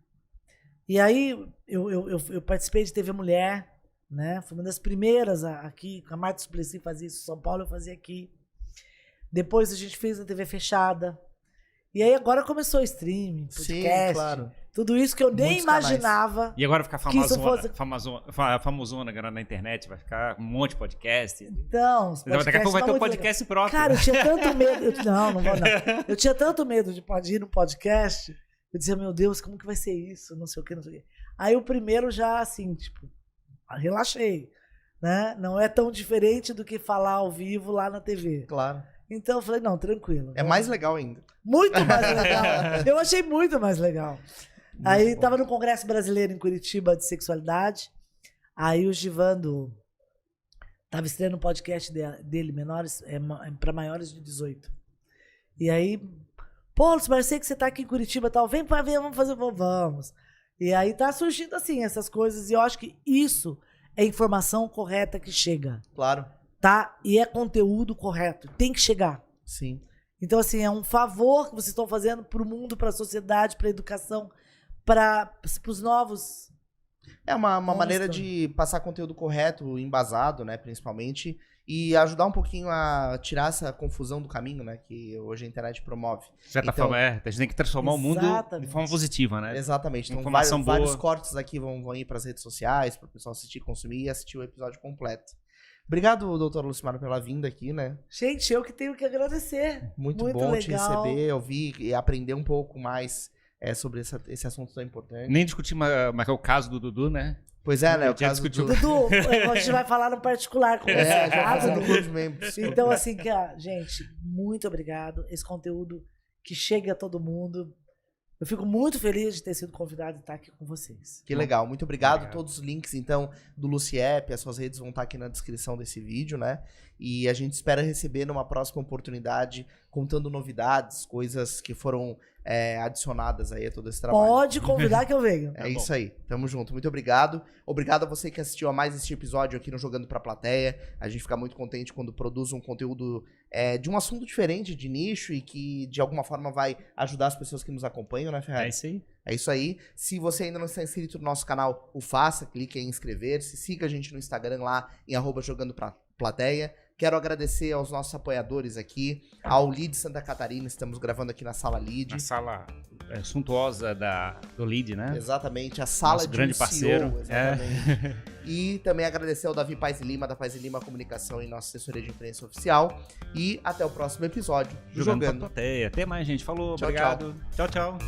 E aí eu participei de TV Mulher, né? Foi uma das primeiras aqui, a Marta Suplicy fazia isso, em São Paulo eu fazia aqui. Depois a gente fez na TV fechada. E aí agora começou o streaming, podcast. Sim, claro. Tudo isso que eu nem imaginava. Canais. E agora ficar famosona agora na internet, vai ficar um monte de podcast. Então, daqui a pouco vai ter um podcast próprio. Cara, eu tinha tanto medo. Não vou não. Eu tinha tanto medo de ir no podcast. Eu dizia, meu Deus, como que vai ser isso? Não sei o que, não sei o que. Aí o primeiro já, assim, tipo, relaxei. Né? Não é tão diferente do que falar ao vivo lá na TV. Claro. Então eu falei, não, tranquilo. É mais legal ainda. Muito mais legal. Eu achei muito mais legal. Muito aí bom. Tava no Congresso Brasileiro em Curitiba de Sexualidade. Aí o Givando tava estreando um podcast dele, menores, para maiores de 18. E aí, pô, Lúcio, mas eu sei que você tá aqui em Curitiba, tal, vem pra ver, vamos. E aí tá surgindo assim essas coisas. E eu acho que isso é informação correta que chega. Claro. Tá? E é conteúdo correto. Tem que chegar. Sim. Então, assim, é um favor que vocês estão fazendo pro mundo, pra sociedade, pra educação, pros novos. É uma maneira de passar conteúdo correto, embasado, né, principalmente, e ajudar um pouquinho a tirar essa confusão do caminho, né, que hoje a internet promove. De certa forma, a gente tem que transformar o mundo de forma positiva, né? Exatamente. Então, informação vários cortes aqui vão ir pras redes sociais, para o pessoal assistir, consumir e assistir o episódio completo. Obrigado, doutora Lucimara, pela vinda aqui, né? Gente, eu que tenho que agradecer. Muito bom legal. Te receber, ouvir e aprender um pouco mais sobre esse assunto tão importante. Nem discutir mais o caso do Dudu, né? Pois é, né? O caso do Dudu, a gente vai falar no particular com você. Já fazendo clube de membros. Então, assim, gente, muito obrigado. Esse conteúdo que chega a todo mundo. Eu fico muito feliz de ter sido convidado e estar aqui com vocês. Que legal, muito obrigado. Todos os links, então, do Luciep, as suas redes vão estar aqui na descrição desse vídeo, né? E a gente espera receber numa próxima oportunidade, contando novidades, coisas que foram adicionadas aí a todo esse trabalho. Pode convidar que eu venho. É isso aí, tamo junto, muito obrigado. Obrigado a você que assistiu a mais este episódio aqui no Jogando Pra Plateia. A gente fica muito contente quando produz um conteúdo de um assunto diferente, de nicho, e que de alguma forma vai ajudar as pessoas que nos acompanham, né, Ferrari? É isso aí. É isso aí. Se você ainda não está inscrito no nosso canal, o faça, clique em inscrever-se, siga a gente no Instagram lá em @jogandoplateia. Quero agradecer aos nossos apoiadores aqui, ao LID Santa Catarina, estamos gravando aqui na sala LID. Na sala suntuosa do LID, né? Exatamente, a sala nosso de grande parceiro. Exatamente. E também agradecer ao Davi Paes e Lima, da Paes e Lima Comunicação e nossa assessoria de imprensa oficial. E até o próximo episódio do Jogando pra Plateia. Até mais, gente. Falou, tchau, obrigado. Tchau, tchau.